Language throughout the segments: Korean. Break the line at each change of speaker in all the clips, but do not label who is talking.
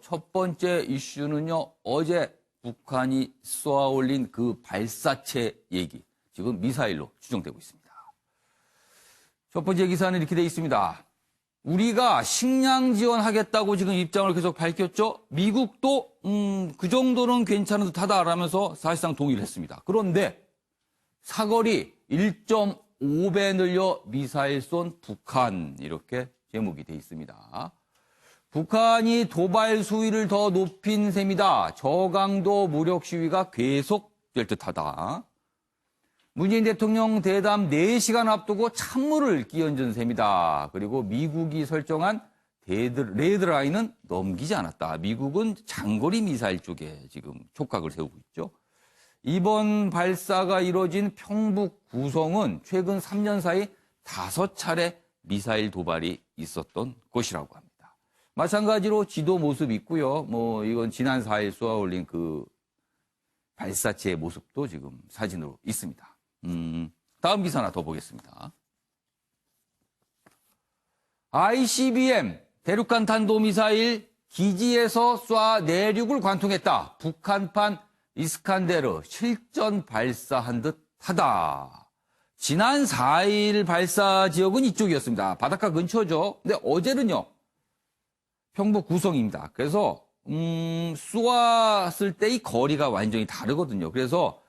첫 번째 이슈는요, 어제 북한이 쏘아올린 그 발사체 얘기, 지금 미사일로 추정되고 있습니다. 첫 번째 기사는 이렇게 돼 있습니다. 우리가 식량 지원하겠다고 지금 입장을 계속 밝혔죠. 미국도 그 정도는 괜찮은 듯하다라면서 사실상 동의를 했습니다. 그런데 사거리 1.5배 늘려 미사일 쏜 북한, 이렇게 제목이 돼 있습니다. 북한이 도발 수위를 더 높인 셈이다. 저강도 무력 시위가 계속될 듯하다. 문재인 대통령 대담 4시간 앞두고 찬물을 끼얹은 셈이다. 그리고 미국이 설정한 레드라인은 넘기지 않았다. 미국은 장거리 미사일 쪽에 지금 촉각을 세우고 있죠. 이번 발사가 이뤄진 평북 구성은 최근 3년 사이 5차례 미사일 도발이 있었던 곳이라고 합니다. 마찬가지로 지도 모습이 있고요. 이건 지난 4일 쏘아올린 그 발사체의 모습도 지금 사진으로 있습니다. 다음 기사 하나 더 보겠습니다. ICBM 대륙간 탄도미사일 기지에서 쏴 내륙을 관통했다. 북한판 이스칸데르 실전 발사한 듯 하다. 지난 4일 발사 지역은 이쪽이었습니다. 바닷가 근처죠. 근데 어제는요, 평북 구성입니다. 그래서 쏘았을 때 이 거리가 완전히 다르거든요. 그래서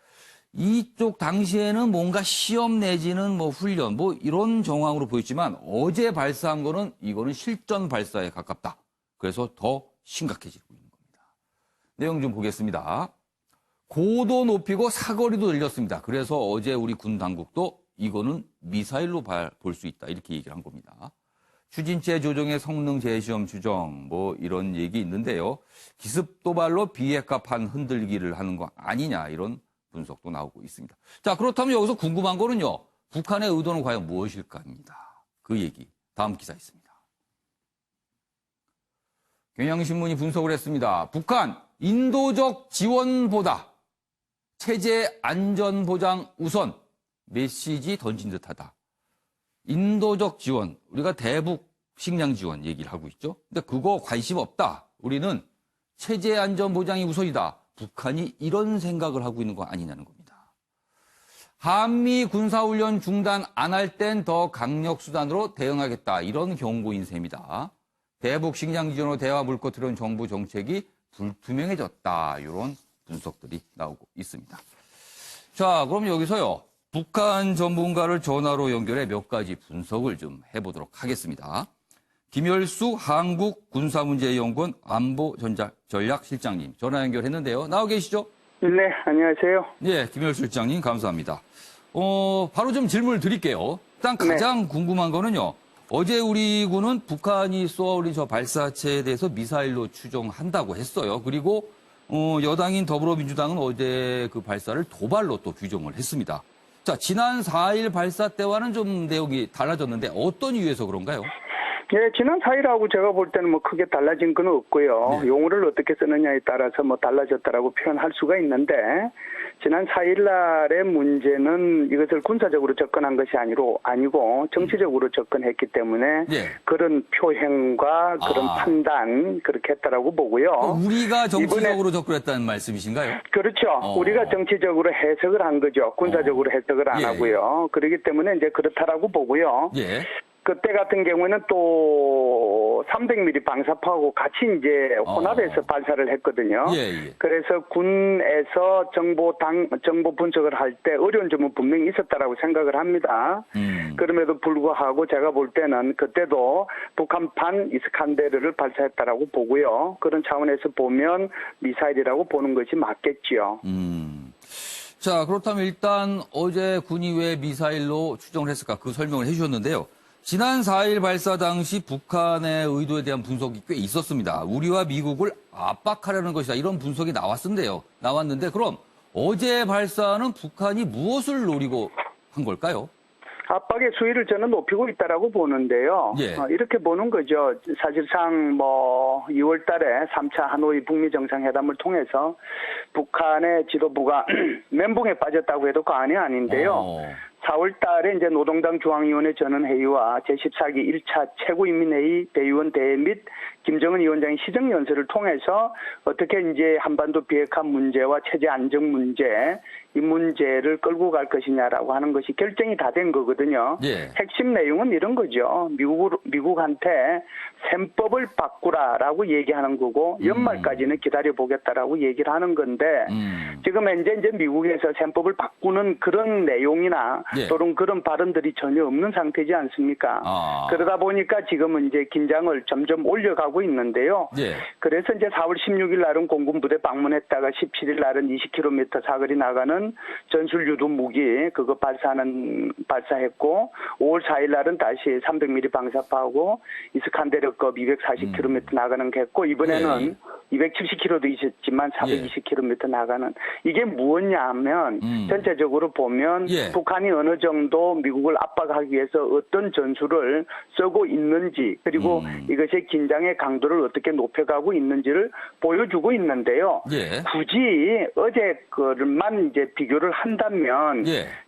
이쪽 당시에는 뭔가 시험 내지는 훈련 이런 정황으로 보였지만 어제 발사한 거는 이거는 실전 발사에 가깝다. 그래서 더 심각해지고 있는 겁니다. 내용 좀 보겠습니다. 고도 높이고 사거리도 늘렸습니다. 그래서 어제 우리 군 당국도 이거는 미사일로 볼 수 있다. 이렇게 얘기를 한 겁니다. 추진체 조정의 성능 재시험 추정 이런 얘기 있는데요. 기습 도발로 비핵화판 흔들기를 하는 거 아니냐, 이런 분석도 나오고 있습니다. 자, 그렇다면 여기서 궁금한 거는요, 북한의 의도는 과연 무엇일까입니다. 그 얘기 다음 기사 있습니다. 경향신문이 분석을 했습니다. 북한 인도적 지원보다 체제 안전보장 우선, 메시지 던진 듯하다. 인도적 지원, 우리가 대북 식량 지원 얘기를 하고 있죠. 근데 그거 관심 없다. 우리는 체제 안전 보장이 우선이다. 북한이 이런 생각을 하고 있는 거 아니냐는 겁니다. 한미 군사훈련 중단 안 할 땐 더 강력 수단으로 대응하겠다. 이런 경고인 셈이다. 대북 식량 지원으로 대화 물꼬 들여온 정부 정책이 불투명해졌다. 이런 분석들이 나오고 있습니다. 자, 그럼 여기서요, 북한 전문가를 전화로 연결해 몇 가지 분석을 좀 해보도록 하겠습니다. 김열수 한국군사문제연구원 안보전략실장님 전화 연결했는데요. 나와 계시죠?
네, 안녕하세요.
네, 김열수 실장님 감사합니다. 바로 좀 질문을 드릴게요. 일단 가장 궁금한 거는요, 어제 우리 군은 북한이 쏘아올린 저 발사체에 대해서 미사일로 추정한다고 했어요. 그리고 여당인 더불어민주당은 어제 그 발사를 도발로 또 규정을 했습니다. 자, 지난 4일 발사 때와는 좀 내용이 달라졌는데 어떤 이유에서 그런가요?
예, 지난 4일하고 제가 볼 때는 크게 달라진 건 없고요.
네.
용어를 어떻게 쓰느냐에 따라서 달라졌다라고 표현할 수가 있는데, 지난 4일 날의 문제는 이것을 군사적으로 접근한 것이 아니고 정치적으로 접근했기 때문에
네.
그런 표현과 그런 판단 그렇게 했다라고 보고요.
우리가 정치적으로 접근했다는 말씀이신가요?
그렇죠. 우리가 정치적으로 해석을 한 거죠. 군사적으로 해석을 안 하고요. 그렇기 때문에 이제 그렇다라고 보고요.
예.
그때 같은 경우에는 또 300mm 방사포하고 같이 이제 혼합해서 발사를 했거든요.
예.
그래서 군에서 정보 분석을 할 때 어려운 점은 분명히 있었다라고 생각을 합니다. 그럼에도 불구하고 제가 볼 때는 그때도 북한판 이스칸데르를 발사했다라고 보고요. 그런 차원에서 보면 미사일이라고 보는 것이 맞겠지요.
자, 그렇다면 일단 어제 군이 왜 미사일로 추정을 했을까, 그 설명을 해주셨는데요. 지난 4일 발사 당시 북한의 의도에 대한 분석이 꽤 있었습니다. 우리와 미국을 압박하려는 것이다, 이런 분석이 나왔는데 그럼 어제 발사는 북한이 무엇을 노리고 한 걸까요?
압박의 수위를 저는 높이고 있다라고 보는데요.
예.
이렇게 보는 거죠. 사실상 2월 달에 3차 하노이 북미 정상회담을 통해서 북한의 지도부가 멘붕에 빠졌다고 해도 과언이 아닌데요. 4월 달에 이제 노동당 중앙위원회 전원회의와 제14기 1차 최고인민회의 대의원 대회 및 김정은 위원장의 시정연설을 통해서 어떻게 이제 한반도 비핵화 문제와 체제 안정 문제, 이 문제를 끌고 갈 것이냐라고 하는 것이 결정이 다 된 거거든요.
예.
핵심 내용은 이런 거죠. 미국한테 셈법을 바꾸라라고 얘기하는 거고 연말까지는 기다려보겠다라고 얘기를 하는 건데 지금 현재 이제 미국에서 셈법을 바꾸는 그런 내용이나
예.
또는 그런 발언들이 전혀 없는 상태지 않습니까? 그러다 보니까 지금은 이제 긴장을 점점 올려가고 있는데요.
예.
그래서 이제 4월 16일 날은 공군부대 방문했다가 17일 날은 20km 사거리 나가는 전술 유도 무기 그거 발사했고 5월 4일 날은 다시 300mm 방사파하고 이스칸데르급 240km 나가는 게 했고 이번에는 270km도 있었지만 420km 나가는 이게 무엇냐 하면 전체적으로 보면 북한이 어느 정도 미국을 압박하기 위해서 어떤 전술을 쓰고 있는지 그리고 이것의 긴장의 강도를 어떻게 높여가고 있는지를 보여주고 있는데요. 굳이 어제 거를만 이제 비교를 한다면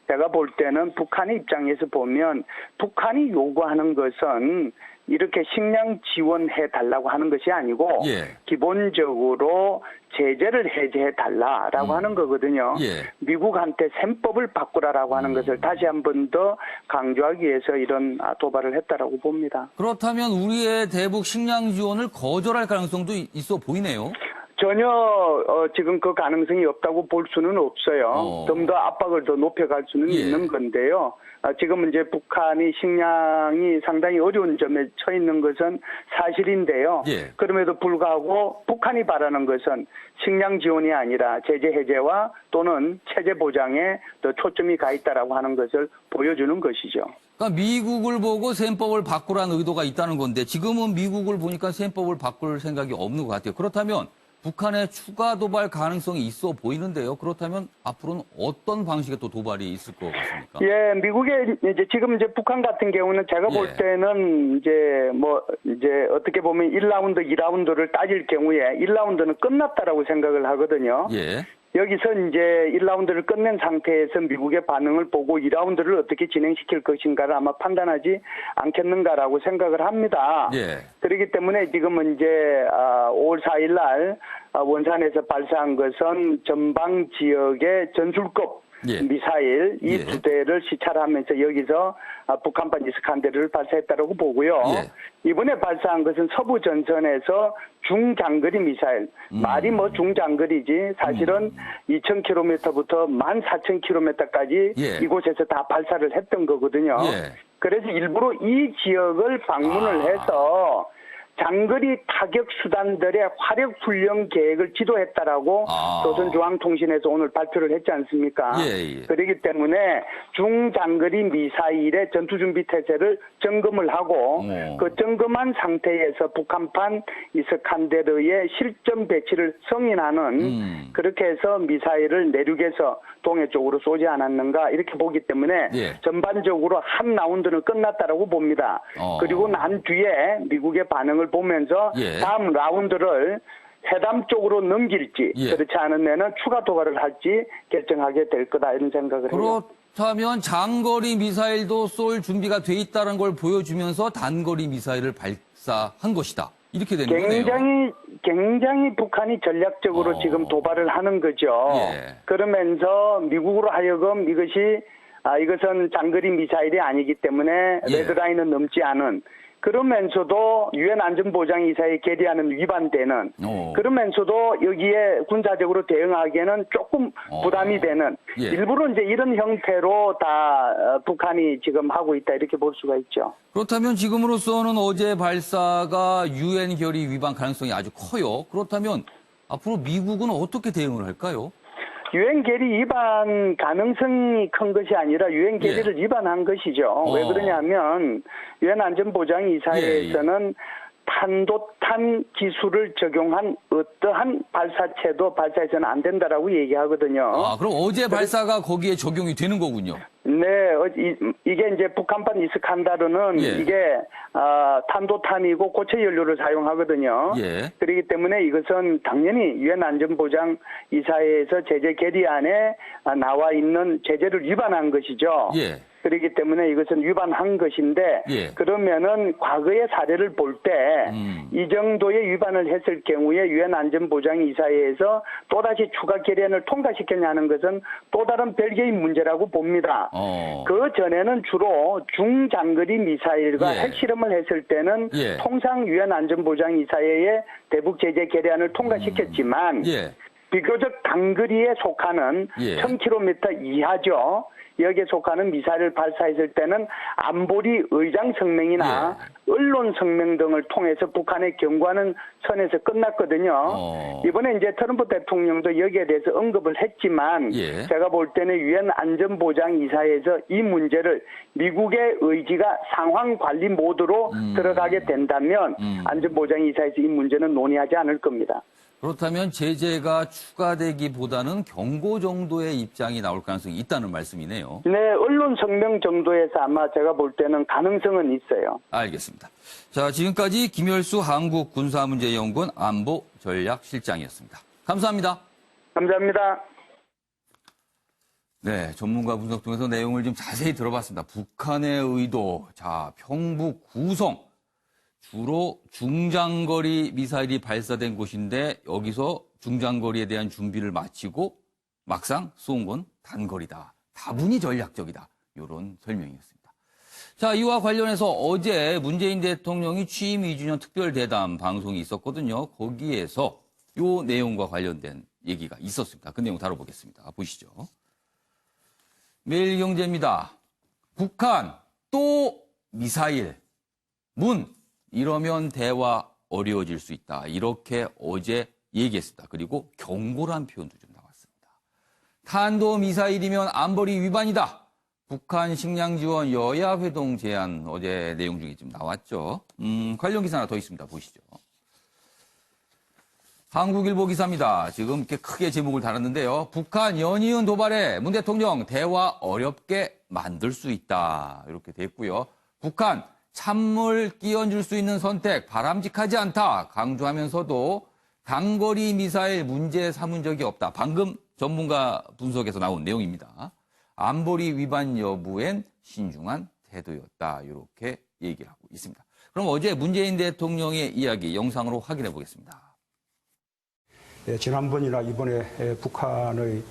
제가 볼 때는 북한의 입장에서 보면 북한이 요구하는 것은 이렇게 식량 지원해 달라고 하는 것이 아니고 기본적으로 제재를 해제해 달라라고 하는 거거든요. 미국한테 셈법을 바꾸라라고 하는 것을 다시 한 번 더 강조하기 위해서 이런 도발을 했다라고 봅니다.
그렇다면 우리의 대북 식량 지원을 거절할 가능성도 있어 보이네요.
전혀 지금 그 가능성이 없다고 볼 수는 없어요. 좀 더 압박을 더 높여갈 수는 있는 건데요. 지금 이제 북한이 식량이 상당히 어려운 점에 처해 있는 것은 사실인데요. 그럼에도 불구하고 북한이 바라는 것은 식량 지원이 아니라 제재 해제와 또는 체제 보장에 더 초점이 가 있다라고 하는 것을 보여주는 것이죠.
그러니까 미국을 보고 셈법을 바꾸라는 의도가 있다는 건데 지금은 미국을 보니까 셈법을 바꿀 생각이 없는 것 같아요. 그렇다면 북한의 추가 도발 가능성이 있어 보이는데요. 그렇다면 앞으로는 어떤 방식의 또 도발이 있을 것 같습니까?
예, 미국의 이제 지금 이제 북한 같은 경우는 제가 볼 때는 이제 어떻게 보면 1라운드, 2라운드를 따질 경우에 1라운드는 끝났다라고 생각을 하거든요. 여기서 이제 1라운드를 끝낸 상태에서 미국의 반응을 보고 2라운드를 어떻게 진행시킬 것인가를 아마 판단하지 않겠는가라고 생각을 합니다. 그렇기 때문에 지금은 이제 5월 4일 날 원산에서 발사한 것은 전방 지역의 전술급 미사일 이 두 대를 시찰하면서 여기서 북한판 이스칸데르를 발사했다고 보고요. 이번에 발사한 것은 서부 전선에서 중장거리 미사일. 말이 뭐 중장거리지 사실은 2,000km부터 14,000km까지 이곳에서 다 발사를 했던 거거든요. 그래서 일부러 이 지역을 방문을 해서 장거리 타격 수단들의 화력 훈련 계획을 지도했다라고 조선중앙통신에서 오늘 발표를 했지 않습니까? 그렇기 때문에 중장거리 미사일의 전투준비 태세를 점검을 하고 그 점검한 상태에서 북한판 이스칸데르의 실전 배치를 승인하는 그렇게 해서 미사일을 내륙에서 동해 쪽으로 쏘지 않았는가 이렇게 보기 때문에 전반적으로 한 라운드는 끝났다라고 봅니다. 그리고 난 뒤에 미국의 반응을 보면서 다음 라운드를 회담 쪽으로 넘길지 그렇지 않으면 추가 도발을 할지 결정하게 될 거다 이런 생각을 해요.
그렇다면 장거리 미사일도 쏠 준비가 돼 있다는 걸 보여주면서 단거리 미사일을 발사한 것이다. 이렇게 되는 거네요.
굉장히 북한이 전략적으로 지금 도발을 하는 거죠. 그러면서 미국으로 하여금 이것은 장거리 미사일이 아니기 때문에 레드라인은 넘지 않은 그러면서도 유엔 안전보장이사에 결의하는 위반되는 그러면서도 여기에 군사적으로 대응하기에는 조금 부담이 되는 일부러 이제 이런 형태로 다 북한이 지금 하고 있다 이렇게 볼 수가 있죠.
그렇다면 지금으로서는 어제 발사가 유엔 결의 위반 가능성이 아주 커요. 그렇다면 앞으로 미국은 어떻게 대응을 할까요?
유엔 결의 위반 가능성이 큰 것이 아니라 유엔 결의를 위반한 것이죠. 왜 그러냐면 유엔 안전보장이사회에서는 탄도탄 기술을 적용한 어떠한 발사체도 발사해서는 안 된다라고 얘기하거든요.
아, 그럼 어제 발사가 거기에 적용이 되는 거군요.
네, 이게 이제 북한판 이스칸다르는
예.
이게 탄도탄이고 고체 연료를 사용하거든요.
예.
그렇기 때문에 이것은 당연히 유엔 안전보장 이사회에서 제재 결의안에 나와 있는 제재를 위반한 것이죠.
예.
그렇기 때문에 이것은 위반한 것인데
예.
그러면은 과거의 사례를 볼 때 이 정도의 위반을 했을 경우에 유엔 안전보장이사회에서 또다시 추가 결의안을 통과시켰냐는 것은 또 다른 별개의 문제라고 봅니다. 그 전에는 주로 중장거리 미사일과
예.
핵실험을 했을 때는
예.
통상 유엔 안전보장이사회의 대북 제재 결의안을 통과시켰지만
예.
비교적 단거리에 속하는
예.
1000km 이하죠. 여기에 속하는 미사일을 발사했을 때는 안보리 의장 성명이나 언론 성명 등을 통해서 북한에 경고하는 선에서 끝났거든요. 이번에 이제 트럼프 대통령도 여기에 대해서 언급을 했지만
예.
제가 볼 때는 유엔 안전보장이사회에서 이 문제를 미국의 의지가 상황 관리 모드로 들어가게 된다면 안전보장이사회에서 이 문제는 논의하지 않을 겁니다.
그렇다면 제재가 추가되기보다는 경고 정도의 입장이 나올 가능성이 있다는 말씀이네요.
네, 언론 성명 정도에서 아마 제가 볼 때는 가능성은 있어요.
알겠습니다. 자, 지금까지 김열수 한국군사문제연구원 안보전략실장이었습니다. 감사합니다.
감사합니다.
네, 전문가 분석 통해서 내용을 좀 자세히 들어봤습니다. 북한의 의도, 자, 평북 구성. 주로 중장거리 미사일이 발사된 곳인데 여기서 중장거리에 대한 준비를 마치고 막상 쏜 건 단거리다. 다분히 전략적이다. 이런 설명이었습니다. 자, 이와 관련해서 어제 문재인 대통령이 취임 2주년 특별대담 방송이 있었거든요. 거기에서 이 내용과 관련된 얘기가 있었습니다. 그 내용 다뤄보겠습니다. 보시죠. 매일경제입니다. 북한 또 미사일 이러면 대화 어려워질 수 있다. 이렇게 어제 얘기했습니다. 그리고 경고란 표현도 좀 나왔습니다. 탄도미사일이면 안보리 위반이다. 북한 식량 지원 여야 회동 제안 어제 내용 중에 좀 나왔죠. 관련 기사 하나 더 있습니다. 보시죠. 한국일보 기사입니다. 지금 이렇게 크게 제목을 달았는데요. 북한 연이은 도발에 문 대통령 대화 어렵게 만들 수 있다. 이렇게 됐고요. 북한 찬물 끼얹을 수 있는 선택 바람직하지 않다 강조하면서도 단거리 미사일 문제 삼은 적이 없다. 방금 전문가 분석에서 나온 내용입니다. 안보리 위반 여부엔 신중한 태도였다. 이렇게 얘기를 하고 있습니다. 그럼 어제 문재인 대통령의 이야기 영상으로 확인해 보겠습니다.
지난번이나 이번에 북한의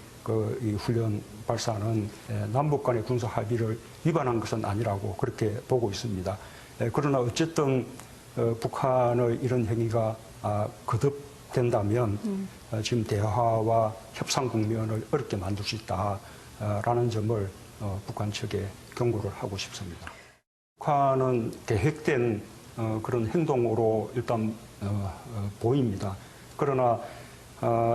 이 훈련 발사는 남북 간의 군사 합의를 위반한 것은 아니라고 그렇게 보고 있습니다. 그러나 어쨌든 북한의 이런 행위가 거듭된다면 지금 대화와 협상 국면을 어렵게 만들 수 있다라는 점을 북한 측에 경고를 하고 싶습니다. 북한은 계획된 그런 행동으로 일단 보입니다. 그러나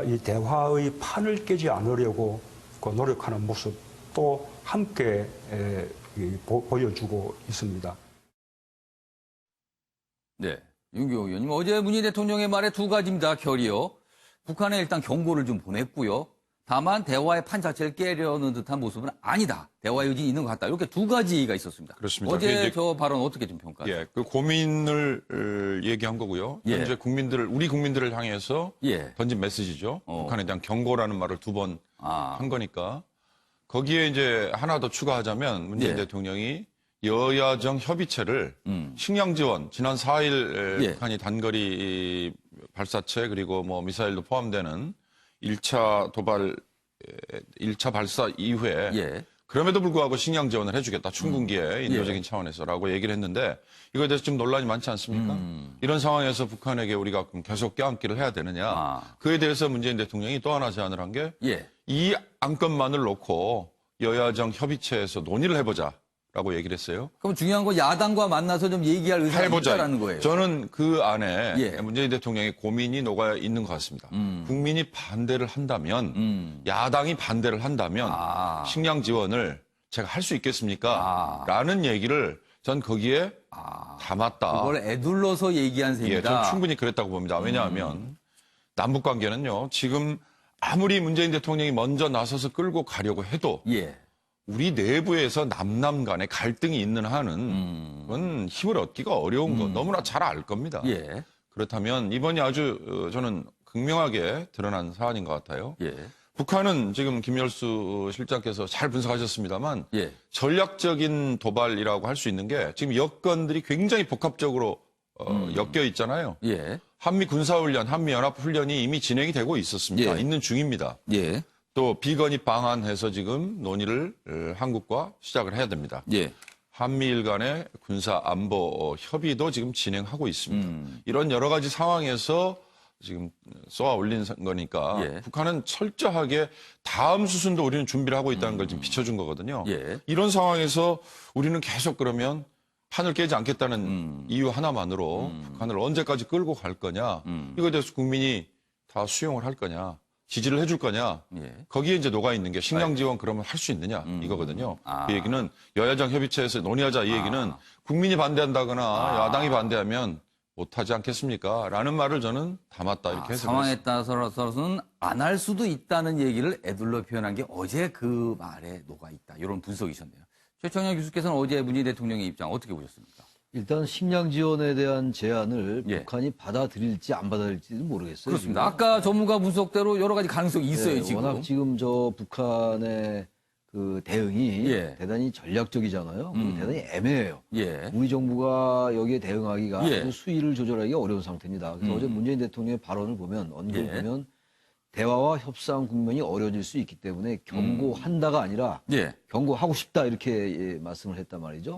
이 대화의 판을 깨지 않으려고 노력하는 모습도 함께 보여주고 있습니다.
네, 윤경호 의원님 어제 문재인 대통령의 말에 두 가지입니다. 결이요. 북한에 일단 경고를 좀 보냈고요. 다만 대화의 판 자체를 깨려는 듯한 모습은 아니다. 대화 의지 있는 것 같다. 이렇게 두 가지가 있었습니다.
그렇습니다.
어제 저 발언 어떻게 좀 평가하세요?
예, 그 고민을 얘기한 거고요.
예.
현재 우리 국민들을 향해서
예.
던진 메시지죠. 북한에 대한 경고라는 말을 두 번 한 거니까 거기에 이제 하나 더 추가하자면 문재인
예.
대통령이 여야정 협의체를 식량 지원 지난 4일
예.
북한이 단거리 발사체 그리고 뭐 미사일도 포함되는 1차 도발 1차 발사 이후에
예.
그럼에도 불구하고 식량 지원을 해주겠다. 충분기에 인도적인 차원에서라고 얘기를 했는데 이거에 대해서 좀 논란이 많지 않습니까? 이런 상황에서 북한에게 우리가 계속 껴안기를 해야 되느냐. 그에 대해서 문재인 대통령이 또 하나 제안을 한 게 이
예.
안건만을 놓고 여야정 협의체에서 논의를 해보자라고 얘기를 했어요.
그럼 중요한 건 야당과 만나서 좀 얘기할 의사가
해보자.
있다라는 거예요.
저는 그 안에
예.
문재인 대통령의 고민이 녹아 있는 것 같습니다. 국민이 반대를 한다면 야당이 반대를 한다면 식량 지원을 제가 할 수 있겠습니까? 라는 얘기를 전 거기에 담았다.
그걸 애둘러서 얘기한
예,
셈이다.
저는 충분히 그랬다고 봅니다. 왜냐하면 남북 관계는요. 지금 아무리 문재인 대통령이 먼저 나서서 끌고 가려고 해도
예.
우리 내부에서 남남 간에 갈등이 있는 한은 그건 힘을 얻기가 어려운 거 너무나 잘 알 겁니다.
예.
그렇다면 이번이 아주 저는 극명하게 드러난 사안인 것 같아요.
예.
북한은 지금 김열수 실장께서 잘 분석하셨습니다만
예.
전략적인 도발이라고 할 수 있는 게 지금 여건들이 굉장히 복합적으로 엮여 있잖아요.
예.
한미 군사훈련, 한미연합훈련이 이미 진행이 되고 있었습니다.
예.
있는 중입니다.
예.
또 비건입 방안해서 지금 논의를 한국과 시작을 해야 됩니다.
예.
한미일 간의 군사 안보 협의도 지금 진행하고 있습니다. 이런 여러 가지 상황에서 지금 쏘아 올린 거니까
예.
북한은 철저하게 다음 수순도 우리는 준비를 하고 있다는 걸 지금 비춰준 거거든요.
예.
이런 상황에서 우리는 계속 그러면 판을 깨지 않겠다는 이유 하나만으로 북한을 언제까지 끌고 갈 거냐, 이거에 대해서 국민이 다 수용을 할 거냐, 지지를 해줄 거냐,
예.
거기에 이제 녹아 있는 게 식량 지원 그러면 할 수 있느냐 이거거든요. 그 얘기는 여야정 협의체에서 논의하자 이 얘기는 국민이 반대한다거나 야당이 반대하면 못하지 않겠습니까? 라는 말을 저는 담았다 이렇게 해석을
상황에
했습니다.
따라서는 안 할 수도 있다는 얘기를 애둘러 표현한 게 어제 그 말에 녹아 있다. 이런 분석이셨네요. 최청현 교수께서는 어제 문재인 대통령의 입장 어떻게 보셨습니까?
일단 식량 지원에 대한 제안을
예.
북한이 받아들일지 안 받아들일지는 모르겠어요.
그렇습니다.
지금.
아까 전문가 분석대로 여러 가지 가능성이 있어요,
네,
지금.
워낙 지금 저 북한의 그 대응이
예.
대단히 전략적이잖아요. 그리고 대단히 애매해요.
예.
우리 정부가 여기에 대응하기가
예.
아주 수위를 조절하기가 어려운 상태입니다. 그래서 어제 문재인 대통령의 발언을 보면 언급을
예.
보면 대화와 협상 국면이 어려워질 수 있기 때문에 경고한다가 아니라
예.
경고하고 싶다 이렇게 예, 말씀을 했단 말이죠.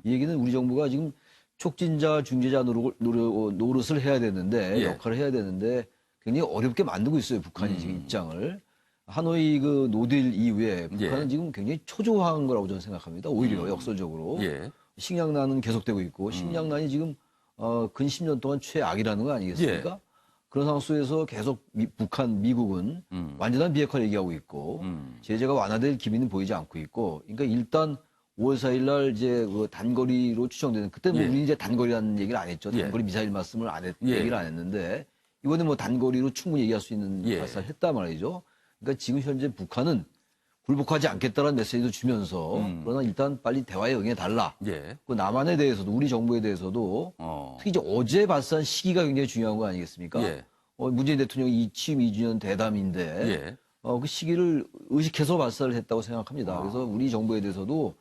이 얘기는 우리 정부가 지금 촉진자, 중재자 노릇을 해야 되는데
예.
역할을 해야 되는데 굉장히 어렵게 만들고 있어요. 북한이 지금 입장을. 하노이 그 노딜 이후에 북한은
예.
지금 굉장히 초조한 거라고 저는 생각합니다. 오히려 역설적으로.
예.
식량난은 계속되고 있고 식량난이 지금 근 10년 동안 최악이라는 거 아니겠습니까?
예.
그런 상황 속에서 계속 북한, 미국은 완전한 비핵화를 얘기하고 있고 제재가 완화될 기미는 보이지 않고 있고 그러니까 일단 5월 4일 날 이제 그 단거리로 추정되는 그때 뭐
예.
우리 이제 단거리라는 얘기를 안 했죠.
예.
단거리 미사일 말씀을 안 했,
예.
얘기를 안 했는데 이번에 뭐 단거리로 충분히 얘기할 수 있는
예.
발사를 했단 말이죠. 그러니까 지금 현재 북한은 굴복하지 않겠다는 메시지도 주면서 그러나 일단 빨리 대화에 응해달라.
예.
그 남한에 대해서도 우리 정부에 대해서도 특히 이제 어제 발사한 시기가 굉장히 중요한 거 아니겠습니까?
예.
문재인 대통령이 취임 2주년 대담인데
예.
그 시기를 의식해서 발사를 했다고 생각합니다. 그래서 우리 정부에 대해서도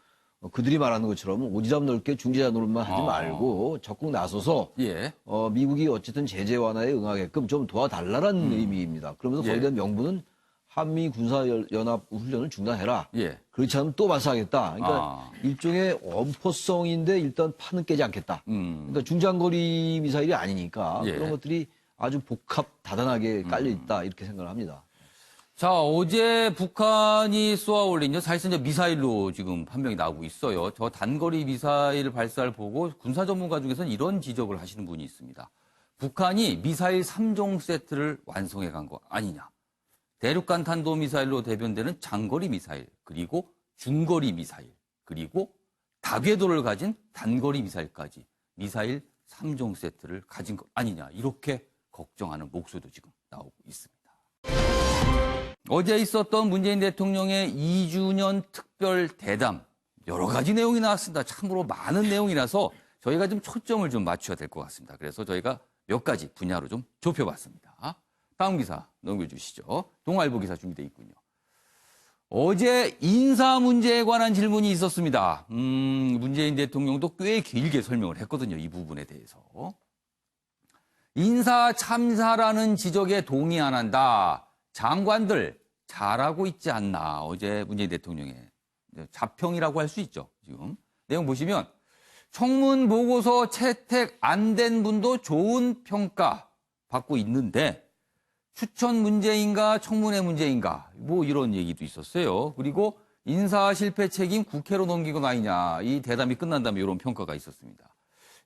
그들이 말하는 것처럼 오지랖 넓게 중재자 노릇만 하지 말고 적극 나서서
예.
미국이 어쨌든 제재 완화에 응하게끔 좀 도와달라는 의미입니다. 그러면서 거기에
예.
대한 명분은 한미 군사연합 훈련을 중단해라.
예.
그렇지 않으면 또 발사하겠다. 그러니까 일종의 엄포성인데 일단 판은 깨지 않겠다. 그러니까 중장거리 미사일이 아니니까
예.
그런 것들이 아주 복합 다단하게 깔려 있다 이렇게 생각을 합니다.
자, 어제 북한이 쏘아 올린 사실상 이제 미사일로 지금 판명이 나오고 있어요. 저 단거리 미사일 발사를 보고 군사 전문가 중에서는 이런 지적을 하시는 분이 있습니다. 북한이 미사일 3종 세트를 완성해 간 거 아니냐. 대륙간 탄도미사일로 대변되는 장거리 미사일, 그리고 중거리 미사일, 그리고 다궤도를 가진 단거리 미사일까지 미사일 3종 세트를 가진 것 아니냐. 이렇게 걱정하는 목소리도 지금 나오고 있습니다. 어제 있었던 문재인 대통령의 2주년 특별 대담, 여러 가지 내용이 나왔습니다. 참으로 많은 내용이라서 저희가 좀 초점을 좀 맞춰야 될 것 같습니다. 그래서 저희가 몇 가지 분야로 좀 좁혀봤습니다. 다음 기사 넘겨주시죠. 동아일보 기사 준비되어 있군요. 어제 인사 문제에 관한 질문이 있었습니다. 문재인 대통령도 꽤 길게 설명을 했거든요. 이 부분에 대해서. 인사 참사라는 지적에 동의 안 한다. 장관들 잘하고 있지 않나. 어제 문재인 대통령의 자평이라고 할 수 있죠. 지금 내용 보시면 청문 보고서 채택 안 된 분도 좋은 평가 받고 있는데 추천 문제인가 청문회 문제인가 뭐 이런 얘기도 있었어요. 그리고 인사 실패 책임 국회로 넘긴 건 아니냐. 이 대담이 끝난 다음에 이런 평가가 있었습니다.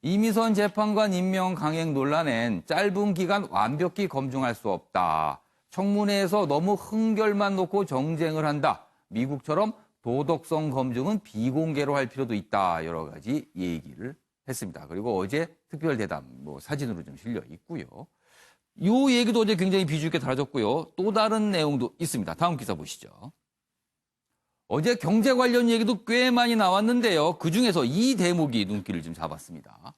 이미선 재판관 임명 강행 논란엔 짧은 기간 완벽히 검증할 수 없다. 청문회에서 너무 흥결만 놓고 정쟁을 한다. 미국처럼 도덕성 검증은 비공개로 할 필요도 있다. 여러 가지 얘기를 했습니다. 그리고 어제 특별 대담 사진으로 좀 실려 있고요. 요 얘기도 어제 굉장히 비중 있게 다뤄졌고요. 또 다른 내용도 있습니다. 다음 기사 보시죠. 어제 경제 관련 얘기도 꽤 많이 나왔는데요. 그중에서 이 대목이 눈길을 좀 잡았습니다.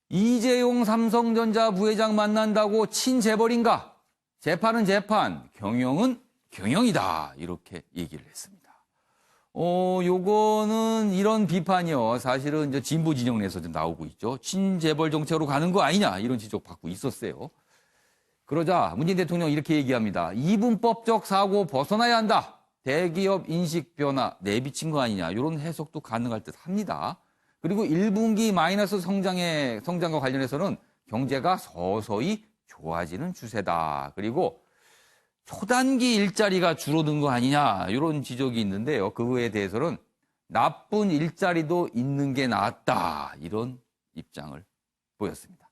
이재용 삼성전자 부회장 만난다고 친재벌인가? 재판은 재판, 경영은 경영이다. 이렇게 얘기를 했습니다. 요거는 이런 비판이요. 사실은 이제 진보 진영 내에서 좀 나오고 있죠. 친재벌 정책으로 가는 거 아니냐. 이런 지적 받고 있었어요. 그러자 문재인 대통령이 이렇게 얘기합니다. 이분법적 사고 벗어나야 한다. 대기업 인식 변화 내비친 거 아니냐. 이런 해석도 가능할 듯 합니다. 그리고 1분기 마이너스 성장과 관련해서는 경제가 서서히 좋아지는 추세다. 그리고 초단기 일자리가 줄어든 거 아니냐 이런 지적이 있는데요. 그거에 대해서는 나쁜 일자리도 있는 게 낫다 이런 입장을 보였습니다.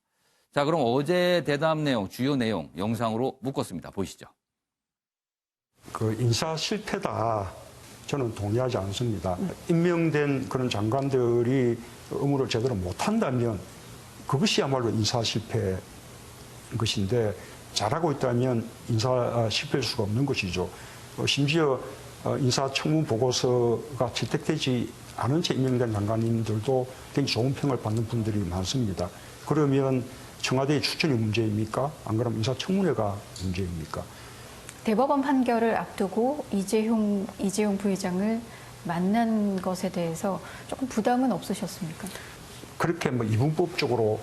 자, 그럼 어제 대담 내용, 주요 내용 영상으로 묶었습니다. 보시죠.
그 인사 실패다. 저는 동의하지 않습니다. 임명된 그런 장관들이 업무를 제대로 못한다면 그것이야말로 인사 실패인 것인데 잘하고 있다면 인사 실패일 수가 없는 것이죠. 심지어 인사청문 보고서가 채택되지 않은 채 임명된 장관님들도 굉장히 좋은 평을 받는 분들이 많습니다. 그러면 청와대의 추천이 문제입니까? 안 그러면 인사청문회가 문제입니까?
대법원 판결을 앞두고 이재용 부회장을 만난 것에 대해서 조금 부담은 없으셨습니까?
그렇게 이분법적으로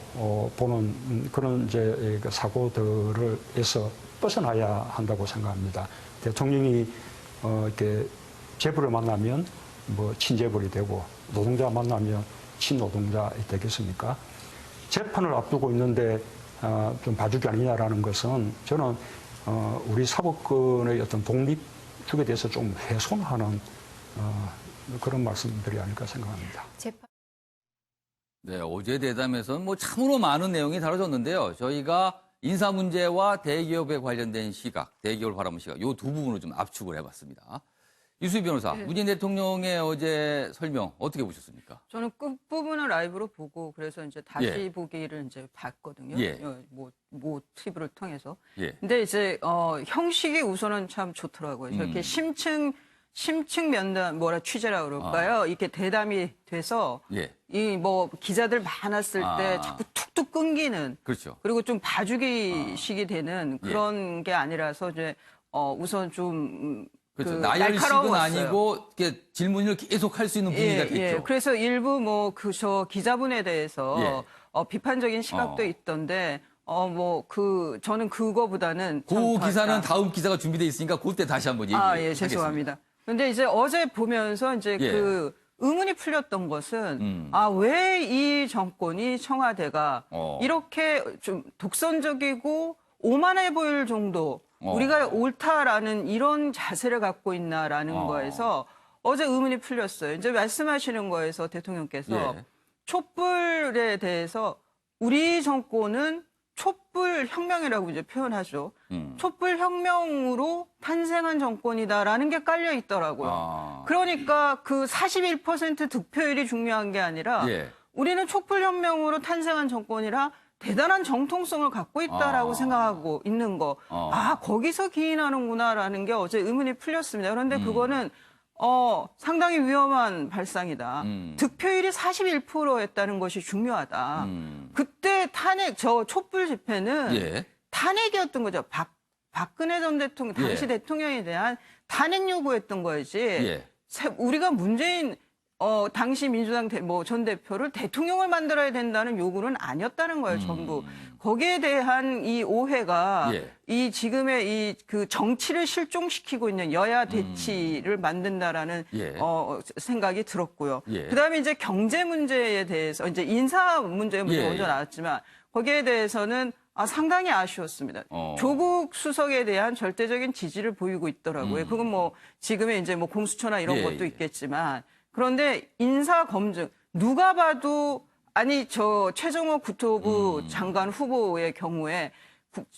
보는 그런 이제 사고들에서 벗어나야 한다고 생각합니다. 대통령이 이렇게 재벌을 만나면 친재벌이 되고 노동자 만나면 친노동자 되겠습니까? 재판을 앞두고 있는데 좀 봐주기 아니냐라는 것은 저는 우리 사법권의 어떤 독립축에 대해서 좀 훼손하는 그런 말씀들이 아닐까 생각합니다.
네, 어제 대담에서는 참으로 많은 내용이 다뤄졌는데요. 저희가 인사 문제와 대기업에 관련된 시각, 대기업을 바라보는 시각, 요 두 부분을 좀 압축을 해봤습니다. 이수희 변호사,
네.
문재인 대통령의 어제 설명 어떻게 보셨습니까?
저는 끝부분을 라이브로 보고 그래서 이제 다시
예.
보기를 이제 봤거든요.
예.
뭐 TV를 통해서.
예.
근데 이제 형식이 우선은 참 좋더라고요. 저렇게 심층 면담 취재라 그럴까요? 이렇게 대담이 돼서
예.
이 기자들 많았을 때 자꾸 툭툭 끊기는
그렇죠.
그리고 좀 봐주기식이 되는 그런 게 아니라서 이제 우선 좀
그렇죠.
그
나열식은
날카로웠어요.
아니고 이렇게 질문을 계속 할 수 있는 분위기가 됐죠.
예. 그래서 일부 저 기자분에 대해서 비판적인 시각도 있던데 저는 그거보다는
그 기사는 다음 기사가 준비되어 있으니까 그때 다시 한번 얘기하겠습니다.
예, 죄송합니다. 근데 이제 어제 보면서 이제
예.
그 의문이 풀렸던 것은 왜 이 정권이 청와대가 이렇게 좀 독선적이고 오만해 보일 정도 우리가 옳다라는 이런 자세를 갖고 있나라는 거에서 어제 의문이 풀렸어요. 이제 말씀하시는 거에서 대통령께서
예.
촛불에 대해서 우리 정권은 촛불 혁명이라고 이제 표현하죠. 촛불 혁명으로 탄생한 정권이다라는 게 깔려 있더라고요. 그러니까 그 41% 득표율이 중요한 게 아니라
예.
우리는 촛불 혁명으로 탄생한 정권이라 대단한 정통성을 갖고 있다라고 생각하고 있는 거. 거기서 기인하는구나라는 게 어제 의문이 풀렸습니다. 그런데 그거는 상당히 위험한 발상이다. 득표율이 41%였다는 것이 중요하다. 그때 저 촛불 집회는
예.
탄핵이었던 거죠. 박근혜 전 대통령, 당시 대통령에 대한 탄핵 요구였던 거지.
예.
우리가 문재인 당시 민주당 전 대표를 대통령을 만들어야 된다는 요구는 아니었다는 거예요, 전부. 거기에 대한 이 오해가 이 지금의 그 정치를 실종시키고 있는 여야 대치를 만든다라는 생각이 들었고요. 그다음에 이제 경제 문제에 대해서 이제 인사 문제 먼저 나왔지만 거기에 대해서는 상당히 아쉬웠습니다. 조국 수석에 대한 절대적인 지지를 보이고 있더라고요. 그건 지금의 이제 공수처나 이런 것도 있겠지만 그런데 인사 검증 누가 봐도 저 최종호 국토부 장관 후보의 경우에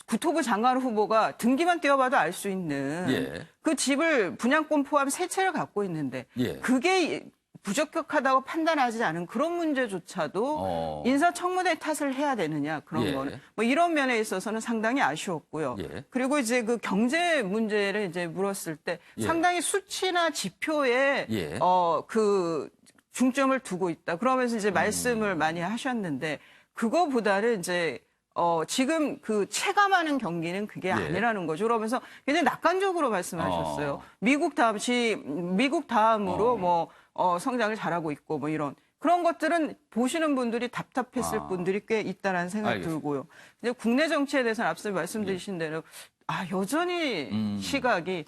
국토부 장관 후보가 등기만 띄워봐도 알 수 있는
예.
그 집을 분양권 포함 세 채를 갖고 있는데
예.
그게 부적격하다고 판단하지 않은 그런 문제조차도 인사청문회 탓을 해야 되느냐 그런
예.
거는 뭐 이런 면에 있어서는 상당히 아쉬웠고요.
예.
그리고 이제 그 경제 문제를 이제 물었을 때
예.
상당히 수치나 지표에
예.
그 중점을 두고 있다. 그러면서 이제 말씀을 많이 하셨는데 그거보다는 이제 지금 그 체감하는 경기는 그게
예.
아니라는 거죠. 그러면서 굉장히 낙관적으로 말씀하셨어요. 미국 다음으로 성장을 잘하고 있고 뭐 이런 그런 것들은 보시는 분들이 답답했을 분들이 꽤 있다라는 생각이
알겠습니다.
들고요. 이제 국내 정치에 대해서는 앞서 말씀드리신 대로 여전히 시각이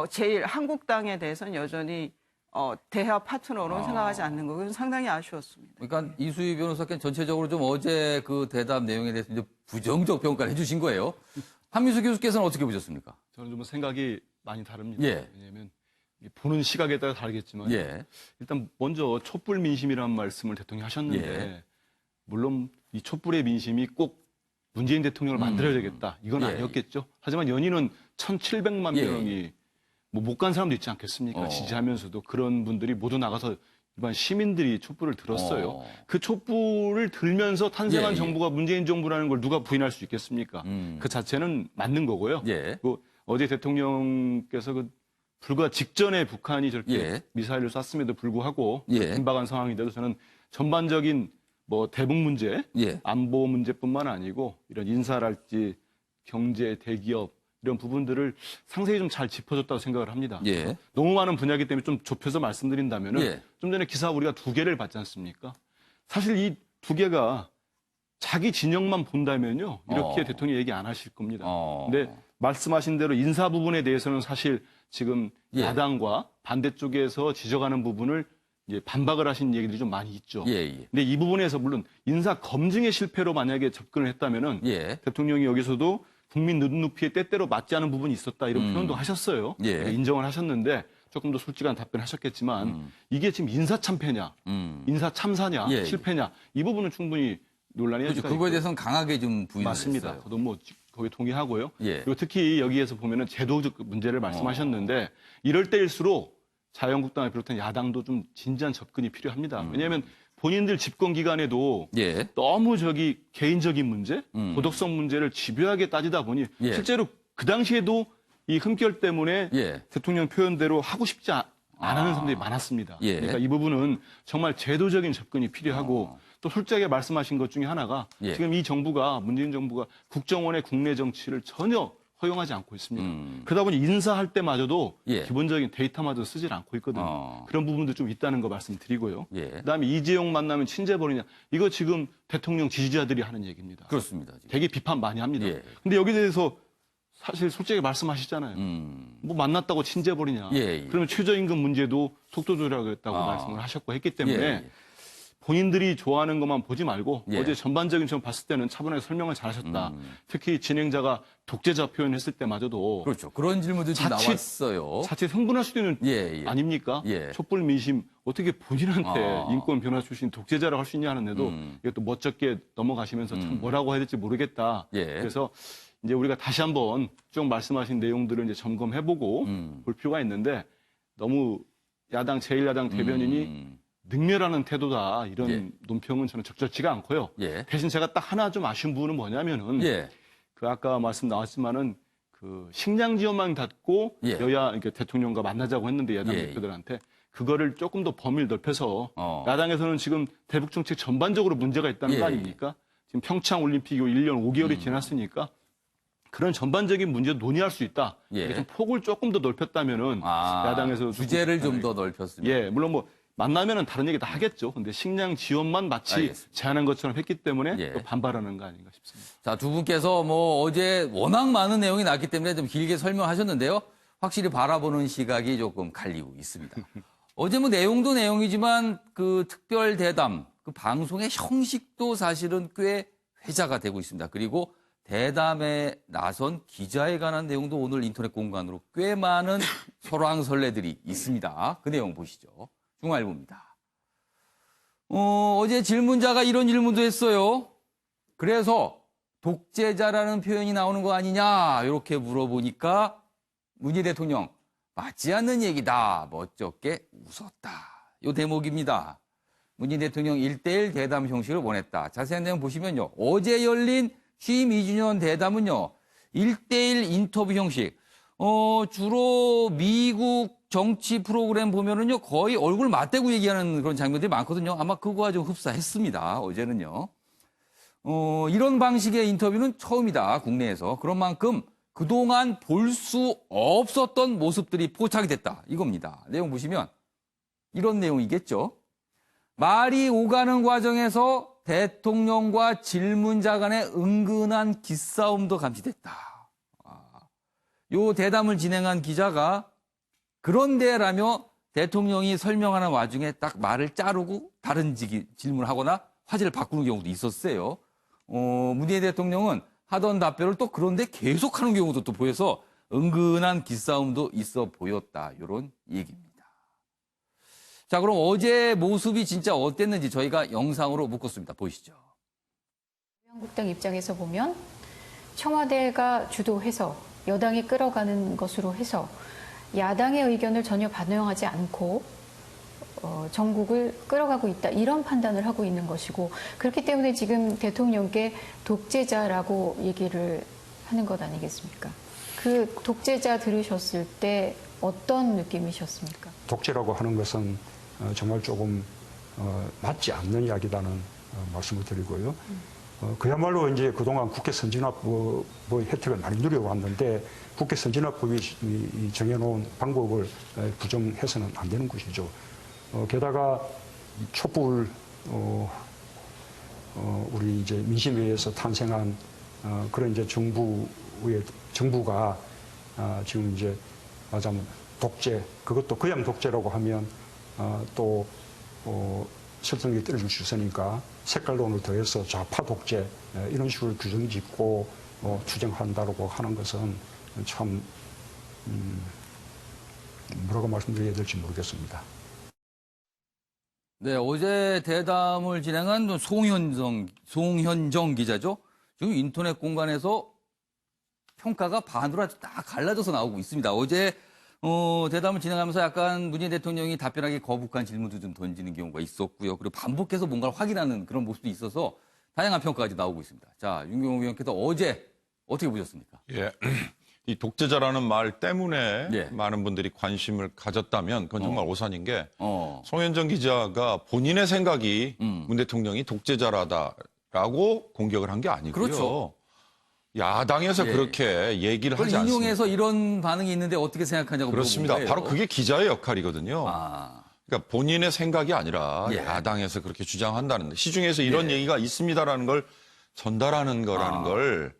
제일 한국당에 대해서는 여전히 대화 파트너로 생각하지 않는 거 그건 상당히 아쉬웠습니다.
그러니까 이수희 변호사께는 전체적으로 좀 어제 그 대답 내용에 대해서 이제 부정적 평가를 해주신 거예요. 한민수 교수께서는 어떻게 보셨습니까?
저는 좀 생각이 많이 다릅니다.
예.
왜냐하면 보는 시각에 따라 다르겠지만
예.
일단 먼저 촛불 민심이라는 말씀을 대통령이 하셨는데
예.
물론 이 촛불의 민심이 꼭 문재인 대통령을 만들어야 되겠다. 이건
예.
아니었겠죠. 하지만 연인은 1,700만
예.
명이 뭐 못 간 사람도 있지 않겠습니까? 지지하면서도 그런 분들이 모두 나가서 일반 시민들이 촛불을 들었어요. 그 촛불을 들면서 탄생한
예, 예.
정부가 문재인 정부라는 걸 누가 부인할 수 있겠습니까? 그 자체는 맞는 거고요.
예.
그 어제 대통령께서 그 불과 직전에 북한이 저렇게
예.
미사일을 쐈음에도 불구하고
예.
긴박한 상황인데도 저는 전반적인 뭐 대북 문제,
예.
안보 문제뿐만 아니고 이런 인사랄지 경제, 대기업 이런 부분들을 상세히 좀 잘 짚어줬다고 생각을 합니다.
예.
너무 많은 분야이기 때문에 좀 좁혀서 말씀드린다면은
예.
좀 전에 기사 우리가 2개를 봤지 않습니까? 사실 이 2개가 자기 진영만 본다면요 이렇게 대통령이 얘기 안 하실 겁니다. 근데 말씀하신 대로 인사 부분에 대해서는 사실 지금
예.
야당과 반대쪽에서 지적하는 부분을 이제 반박을 하신 얘기들이 좀 많이 있죠.
예, 예.
근데 이 부분에서 물론 인사 검증의 실패로 만약에 접근을 했다면은
예.
대통령이 여기서도 국민 눈높이에 때때로 맞지 않은 부분이 있었다 이런 표현도 하셨어요.
예.
인정을 하셨는데 조금 더 솔직한 답변하셨겠지만 이게 지금 인사 참패냐, 인사 참사냐,
예, 예.
실패냐 이 부분은 충분히 논란이
그렇죠. 그거에 대해서는 강하게 좀 부인을
맞습니다.
했어요.
저도 뭐 거기에 동의하고요.
예.
그리고 특히 여기에서 보면은 제도적 문제를 말씀하셨는데 이럴 때일수록 자유한국당을 비롯한 야당도 좀 진지한 접근이 필요합니다. 왜냐하면 본인들 집권 기간에도
예.
너무 개인적인 문제, 도덕성 문제를 집요하게 따지다 보니
예.
실제로 그 당시에도 이 흠결 때문에
예.
대통령 표현대로 하고 싶지 안 하는 사람들이 많았습니다.
예.
그러니까 이 부분은 정말 제도적인 접근이 필요하고 또 솔직하게 말씀하신 것 중에 하나가
예.
지금 이 정부가 문재인 정부가 국정원의 국내 정치를 전혀 허용하지 않고 있습니다. 그러다 보니 인사할 때마저도
예.
기본적인 데이터마저 쓰질 않고 있거든요. 그런 부분도 좀 있다는 거 말씀드리고요.
예.
그다음에 이재용 만나면 친재벌이냐 이거 지금 대통령 지지자들이 하는 얘기입니다.
그렇습니다. 지금.
되게 비판 많이 합니다.
예.
근데 여기에 대해서 사실 솔직히 말씀하시잖아요. 뭐 만났다고 친재벌이냐.
예, 예.
그러면 최저임금 문제도 속도 조절하겠다고 말씀을 하셨고 했기 때문에
예, 예.
본인들이 좋아하는 것만 보지 말고
예.
어제 전반적인 점 봤을 때는 차분하게 설명을 잘하셨다. 특히 진행자가 독재자 표현했을 때마저도
그렇죠. 그런 질문도 좀
자칫-
나왔어요.
자칫 흥분할 수도 있는
예, 예.
아닙니까?
예.
촛불 민심 어떻게 본인한테 인권 변호사 출신 독재자라고 할 수 있냐 하는데도 이것도 멋쩍게 넘어가시면서 참 뭐라고 해야 될지 모르겠다.
예.
그래서 이제 우리가 다시 한번 쭉 말씀하신 내용들을 이제 점검해보고 볼 필요가 있는데 너무 야당 제1야당 대변인이 능멸하는 태도다 이런
예.
논평은 저는 적절치가 않고요.
예.
대신 제가 딱 하나 좀 아쉬운 부분은 뭐냐면은
예.
그 아까 말씀 나왔지만은 그 식량 지원만 갖고
예.
여야 그러니까 대통령과 만나자고 했는데 야당
예.
대표들한테 그거를 조금 더 범위를 넓혀서
야당에서는
야당에서는 지금 대북 정책 전반적으로 문제가 있다는
예.
거 아닙니까? 지금 평창 올림픽이 1년 5개월이 지났으니까 그런 전반적인 문제 논의할 수 있다.
예.
이렇게 좀 폭을 조금 더 넓혔다면은 야당에서
주제를 좀 더 넓혔습니다.
예, 물론 뭐 만나면은 다른 얘기 다 하겠죠. 근데 식량 지원만 마치
알겠습니다.
제안한 것처럼 했기 때문에
예.
또 반발하는 거 아닌가 싶습니다.
자, 두 분께서 뭐 어제 워낙 많은 내용이 났기 때문에 좀 길게 설명하셨는데요. 확실히 바라보는 시각이 조금 갈리고 있습니다. 어제 뭐 내용도 내용이지만 그 특별 대담, 그 방송의 형식도 사실은 꽤 회자가 되고 있습니다. 그리고 대담에 나선 기자에 관한 내용도 오늘 인터넷 공간으로 꽤 많은 설왕설래들이 있습니다. 그 내용 보시죠. 중앙일보입니다. 어제 질문자가 이런 질문도 했어요. 그래서 독재자라는 표현이 나오는 거 아니냐 이렇게 물어보니까 문재인 대통령 맞지 않는 얘기다 멋쩍게 웃었다. 요 대목입니다. 문재인 대통령 1대1 대담 형식을 원했다. 자세한 내용 보시면요. 어제 열린 취임 2주년 대담은요. 1대1 인터뷰 형식. 주로 미국 정치 프로그램 보면은요. 거의 얼굴 맞대고 얘기하는 그런 장면들이 많거든요. 아마 그거와 좀 흡사했습니다. 어제는요. 이런 방식의 인터뷰는 처음이다. 국내에서. 그런 만큼 그동안 볼 수 없었던 모습들이 포착이 됐다. 이겁니다. 내용 보시면 이런 내용이겠죠. 말이 오가는 과정에서 대통령과 질문자 간의 은근한 기싸움도 감지됐다. 요 대담을 진행한 기자가 그런데라며 대통령이 설명하는 와중에 딱 말을 자르고 다른 질문을 하거나 화제를 바꾸는 경우도 있었어요. 문재인 대통령은 하던 답변을 또 그런데 계속하는 경우도 또 보여서 은근한 기싸움도 있어 보였다. 이런 얘기입니다. 자, 그럼 어제 모습이 진짜 어땠는지 저희가 영상으로 묶었습니다. 보시죠.
자유한국당 입장에서 보면 청와대가 주도해서 여당이 끌어가는 것으로 해서 야당의 의견을 전혀 반영하지 않고 전국을 끌어가고 있다. 이런 판단을 하고 있는 것이고 그렇기 때문에 지금 대통령께 독재자라고 얘기를 하는 것 아니겠습니까? 그 독재자 들으셨을 때 어떤 느낌이셨습니까?
독재라고 하는 것은 정말 조금 맞지 않는 이야기라는 말씀을 드리고요. 그야말로 이제 그동안 국회 선진화법의 혜택을 많이 누려왔는데 국회 선진화법이 정해놓은 방법을 부정해서는 안 되는 것이죠. 게다가 촛불 우리 이제 민심에 의해서 탄생한 그런 이제 정부가 지금 이제 말하자면 독재, 그것도 그냥 독재라고 하면 또 설득력이 떨어질 수 있으니까 색깔론을 더해서 좌파 독재 이런 식으로 규정짓고 추정한다고 하는 것은 참 뭐라고 말씀드려야 될지 모르겠습니다.
네, 어제 대담을 진행한 송현정 기자죠. 지금 인터넷 공간에서 평가가 반으로 아주 딱 갈라져서 나오고 있습니다. 어제 대담을 진행하면서 약간 문재인 대통령이 답변하기 거북한 질문도 좀 던지는 경우가 있었고요. 그리고 반복해서 뭔가를 확인하는 그런 모습도 있어서 다양한 평가가 나오고 있습니다. 자, 윤경호 위원께서 어제 어떻게 보셨습니까?
예. 이 독재자라는 말 때문에
예.
많은 분들이 관심을 가졌다면 그건 정말 오산인 게 송현정 기자가 본인의 생각이 문 대통령이 독재자라고 공격을 한 게 아니고요.
그렇죠.
야당에서
예.
그렇게 얘기를 하지 않습니다.
인용해서 이런 반응이 있는데 어떻게 생각하냐고
그렇습니다.
물어본 거예요.
바로 그게 기자의 역할이거든요. 그러니까 본인의 생각이 아니라
예.
야당에서 그렇게 주장한다는 시중에서 이런 얘기가 있습니다라는 걸 전달하는 거라는 걸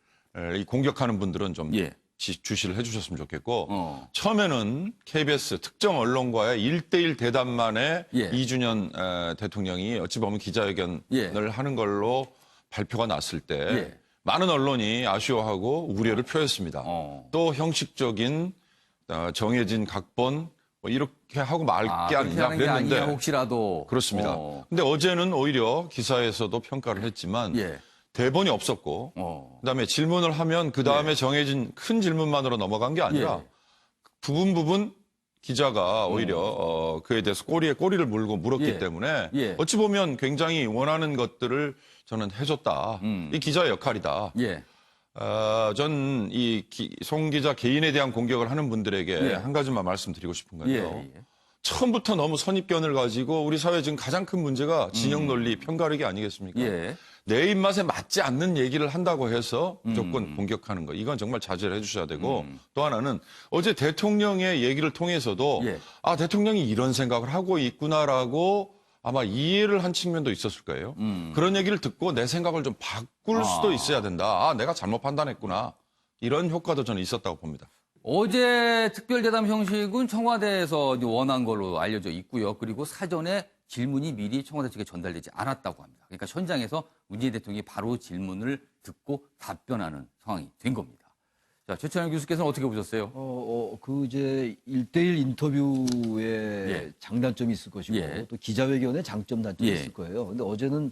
이 공격하는 분들은 좀 주시를 해주셨으면 좋겠고 처음에는 KBS 특정 언론과의 1대1 대담만에 이준현 대통령이 어찌 보면 기자회견을 하는 걸로 발표가 났을 때 많은 언론이 아쉬워하고 우려를 표했습니다. 또 형식적인 정해진 각본 뭐 이렇게 하고 말 게 아니냐 그랬는데
아니냐, 혹시라도
그렇습니다. 근데 어제는 오히려 기사에서도 평가를 했지만 대본이 없었고 그다음에 질문을 하면 그다음에 정해진 큰 질문만으로 넘어간 게 아니라 부분 기자가 오히려 그에 대해서 꼬리에 꼬리를 물고 물었기 때문에 어찌 보면 굉장히 원하는 것들을 저는 해줬다. 이 기자의 역할이다. 전 이 송 기자 개인에 대한 공격을 하는 분들에게 한 가지만 말씀드리고 싶은 건데요. 처음부터 너무 선입견을 가지고 우리 사회 지금 가장 큰 문제가 진영 논리, 편가르기 아니겠습니까? 내 입맛에 맞지 않는 얘기를 한다고 해서 무조건 공격하는 거. 이건 정말 자제를 해주셔야 되고 또 하나는 어제 대통령의 얘기를 통해서도 아 대통령이 이런 생각을 하고 있구나라고 아마 이해를 한 측면도 있었을 거예요. 그런 얘기를 듣고 내 생각을 좀 바꿀 수도 있어야 된다. 아 내가 잘못 판단했구나. 이런 효과도 저는 있었다고 봅니다.
어제 특별대담 형식은 청와대에서 원한 걸로 알려져 있고요. 그리고 사전에 질문이 미리 청와대 측에 전달되지 않았다고 합니다. 그러니까 현장에서 문재인 대통령이 바로 질문을 듣고 답변하는 상황이 된 겁니다. 자, 최천영 교수께서는 어떻게 보셨어요?
그 이제 1대1 인터뷰에 장단점이 있을 것이고 또 기자회견에 장점, 단점이 있을 거예요. 근데 어제는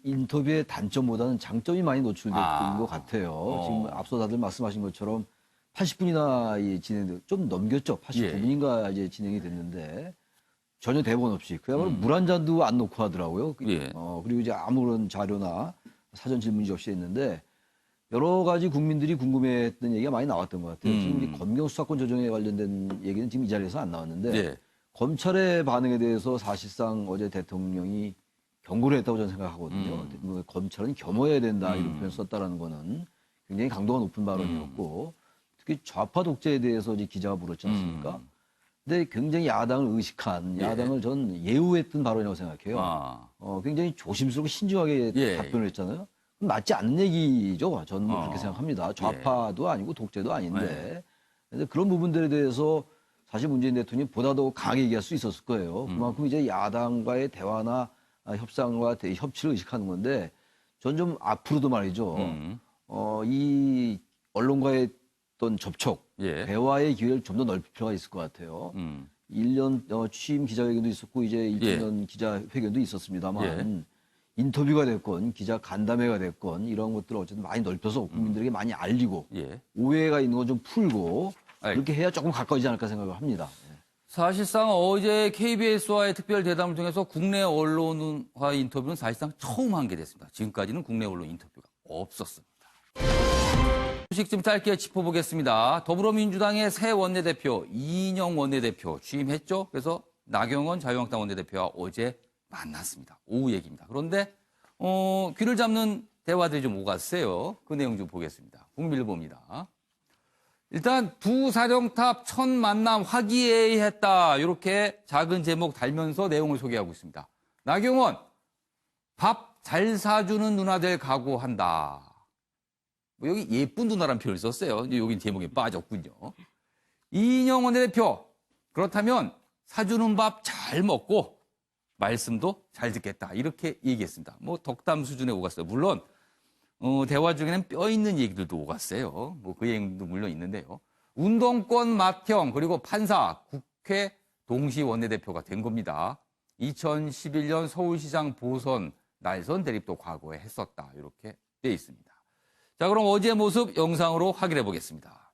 인터뷰의 단점보다는 장점이 많이 노출된 것 같아요. 지금 앞서 다들 말씀하신 것처럼 80분이나 진행돼 좀 넘겼죠. 89분인가 이제 진행이 됐는데 전혀 대본 없이 그야말로 물 한 잔도 안 놓고 하더라고요.
예.
그리고 이제 아무런 자료나 사전 질문지 없이 했는데 여러 가지 국민들이 궁금해했던 얘기가 많이 나왔던 것 같아요. 지금 이제 검경 수사권 조정에 관련된 얘기는 지금 이 자리에서 안 나왔는데
예.
검찰의 반응에 대해서 사실상 어제 대통령이 경고를 했다고 저는 생각하거든요. 검찰은 겸허해야 된다 이런 표현 썼다라는 거는 굉장히 강도가 높은 발언이었고 특히 좌파 독재에 대해서 이제 기자가 물었지 않습니까? 근데 굉장히 야당을 의식한 야당을 전 예우했던 발언이라고 생각해요. 굉장히 조심스럽고 신중하게 답변을 했잖아요. 그럼 맞지 않는 얘기죠. 저는 그렇게 생각합니다. 좌파도 아니고 독재도 아닌데. 근데 그런 부분들에 대해서 사실 문재인 대통령이 보다 더 강하게 얘기할 수 있었을 거예요. 그만큼 이제 야당과의 대화나 협상과 협치를 의식하는 건데 전 좀 앞으로도 말이죠. 이 언론과의 어떤 접촉, 대화의 기회를 좀 더 넓힐 필요가 있을 것 같아요. 1년 취임 기자회견도 있었고 이제 1년 기자회견도 있었습니다만 인터뷰가 됐건 기자 간담회가 됐건 이런 것들을 어쨌든 많이 넓혀서 국민들에게 많이 알리고 오해가 있는 건 좀 풀고 그렇게 해야 조금 가까워지지 않을까 생각을 합니다.
사실상 어제 KBS와의 특별 대담을 통해서 국내 언론과 인터뷰는 사실상 처음 한 게 됐습니다. 지금까지는 국내 언론 인터뷰가 없었습니다. 소식 좀 짧게 짚어보겠습니다. 더불어민주당의 새 원내대표 이인영 원내대표 취임했죠. 그래서 나경원 자유한국당 원내대표와 어제 만났습니다. 오후 얘기입니다. 그런데 귀를 잡는 대화들이 좀 오갔어요. 그 내용 좀 보겠습니다. 국민일보입니다. 일단 두 사령탑 첫 만남 화기애애했다. 이렇게 작은 제목 달면서 내용을 소개하고 있습니다. 나경원, 밥 잘 사주는 누나들 각오한다. 뭐 여기 예쁜 누나라는 표현을 썼어요. 이제 여기 제목에 빠졌군요. 이인영 원내대표, 그렇다면 사주는 밥 잘 먹고 말씀도 잘 듣겠다. 이렇게 얘기했습니다. 뭐 덕담 수준에 오갔어요. 물론 대화 중에는 뼈 있는 얘기들도 오갔어요. 뭐 그 얘기도 물론 있는데요. 운동권 맏형 그리고 판사, 국회 동시 원내대표가 된 겁니다. 2011년 서울시장 보선 날선 대립도 과거에 했었다. 이렇게 돼 있습니다. 자, 그럼 어제 모습 영상으로 확인해 보겠습니다.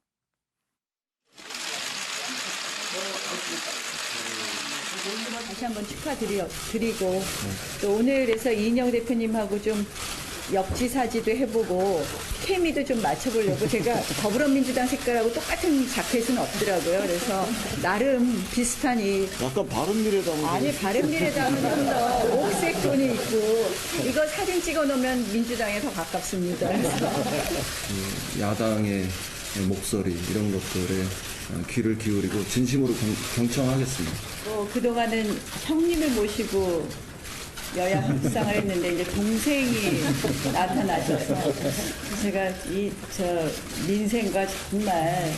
다시 한번 축하드리고 또 오늘에서 이인영 대표님하고 좀 역지사지도 해보고 케미도 좀 맞춰보려고 제가 더불어민주당 색깔하고 똑같은 자켓은 없더라고요. 그래서 나름 비슷한
약간 바른미래당
아니 바른미래당은 좀 더 옥색 톤이 있고 이거 사진 찍어놓으면 민주당에 더 가깝습니다. 그래서
야당의 목소리 이런 것들에 귀를 기울이고 진심으로 경청하겠습니다.
그동안은 형님을 모시고 여야 협상을 했는데 이제 동생이 나타나셔서 제가 민생과 정말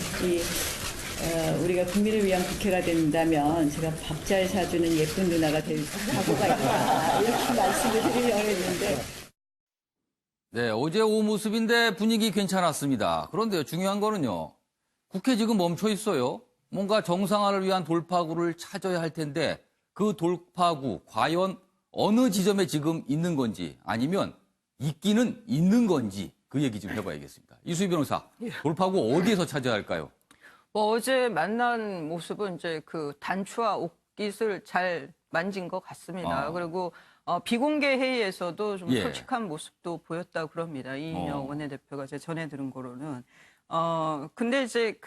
우리가 국민을 위한 국회가 된다면 제가 밥 잘 사주는 예쁜 누나가 될 각오가 있다 이렇게 말씀을 드리려고 했는데.
네, 어제 오후 모습인데 분위기 괜찮았습니다. 그런데요, 중요한 거는요. 국회 지금 멈춰 있어요. 뭔가 정상화를 위한 돌파구를 찾아야 할 텐데 그 돌파구 과연 어느 지점에 지금 있는 건지 아니면 있기는 있는 건지 그 얘기 좀 해봐야겠습니다. 이수희 변호사, 돌파구 어디에서 찾아야 할까요?
어제 만난 모습은 이제 그 단추와 옥깃을 잘 만진 것 같습니다. 그리고 비공개 회의에서도 좀 솔직한 모습도 보였다 그럽니다. 이인영 원내대표가 제가 전해 들은 거로는. 근데 이제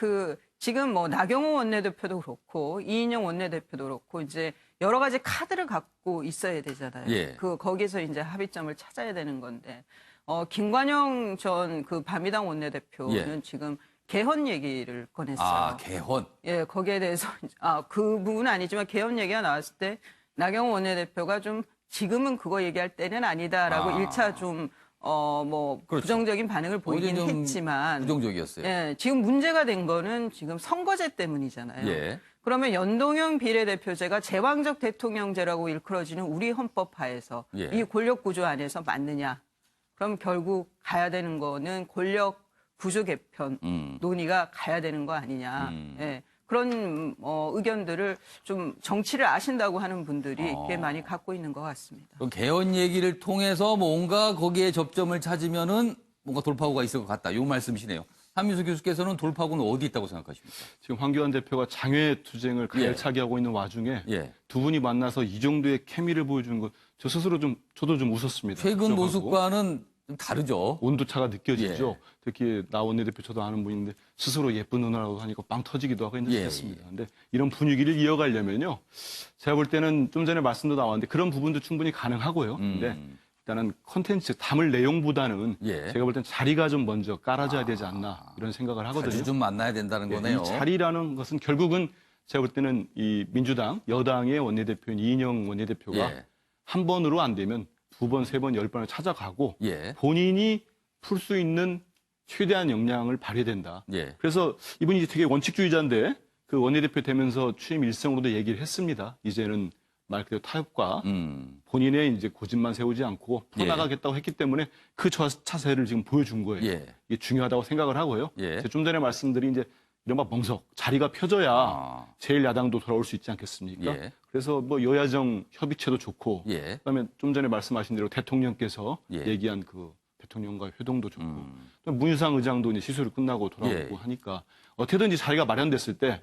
지금 뭐 나경원 원내대표도 그렇고 이인영 원내대표도 그렇고 이제 여러 가지 카드를 갖고 있어야 되잖아요. 거기서 이제 합의점을 찾아야 되는 건데, 김관영 전 바미당 원내대표는 지금 개헌 얘기를 꺼냈어요.
아, 개헌?
예, 거기에 대해서, 그 부분은 아니지만 개헌 얘기가 나왔을 때 나경원 원내대표가 좀 지금은 그거 얘기할 때는 아니다라고 1차 좀, 그렇죠. 부정적인 반응을 보이긴 했지만.
부정적이었어요.
예, 지금 문제가 된 거는 지금 선거제 때문이잖아요. 그러면 연동형 비례대표제가 제왕적 대통령제라고 일컬어지는 우리 헌법 하에서 이 권력 구조 안에서 맞느냐? 그럼 결국 가야 되는 거는 권력 구조 개편 논의가 가야 되는 거 아니냐? 그런 의견들을 좀 정치를 아신다고 하는 분들이 꽤 많이 갖고 있는 것 같습니다.
그럼 개헌 얘기를 통해서 뭔가 거기에 접점을 찾으면은 뭔가 돌파구가 있을 것 같다. 이 말씀이시네요. 한민수 교수께서는 돌파구는 어디 있다고 생각하십니까?
지금 황교안 대표가 장외 투쟁을 가열차게 하고 있는 와중에 두 분이 만나서 이 정도의 케미를 보여주는 것, 저 스스로 저도 좀 웃었습니다.
최근 모습과는 좀 다르죠.
온도차가 느껴지죠. 특히 나 원내대표 저도 아는 분인데 스스로 예쁜 누나라고 하니까 빵 터지기도 하고 했습니다. 근데 이런 분위기를 이어가려면요. 제가 볼 때는 좀 전에 말씀도 나왔는데 그런 부분도 충분히 가능하고요. 근데 일단은 콘텐츠, 담을 내용보다는 제가 볼 땐 자리가 좀 먼저 깔아줘야 되지 않나 이런 생각을 하거든요.
자주 좀 만나야 된다는 거네요.
이 자리라는 것은 결국은 제가 볼 때는 이 민주당, 여당의 원내대표인 이인영 원내대표가 한 번으로 안 되면 두 번, 세 번, 10번을 찾아가고 본인이 풀 수 있는 최대한 역량을 발휘된다. 그래서 이분이 되게 원칙주의자인데 그 원내대표 되면서 취임 일성으로도 얘기를 했습니다. 이제는 말 그대로 타협과 본인의 이제 고집만 세우지 않고 풀어나가겠다고 했기 때문에 그 차세를 지금 보여준 거예요. 이게 중요하다고 생각을 하고요. 제가 좀 전에 말씀드린 이제 이른바 멍석, 자리가 펴져야 제1야당도 돌아올 수 있지 않겠습니까? 그래서 뭐 여야정 협의체도 좋고 그다음에 좀 전에 말씀하신 대로 대통령께서 얘기한 그 대통령과 회동도 좋고 문유상 의장도 이제 시술이 끝나고 돌아오고 하니까 어떻게든지 자리가 마련됐을 때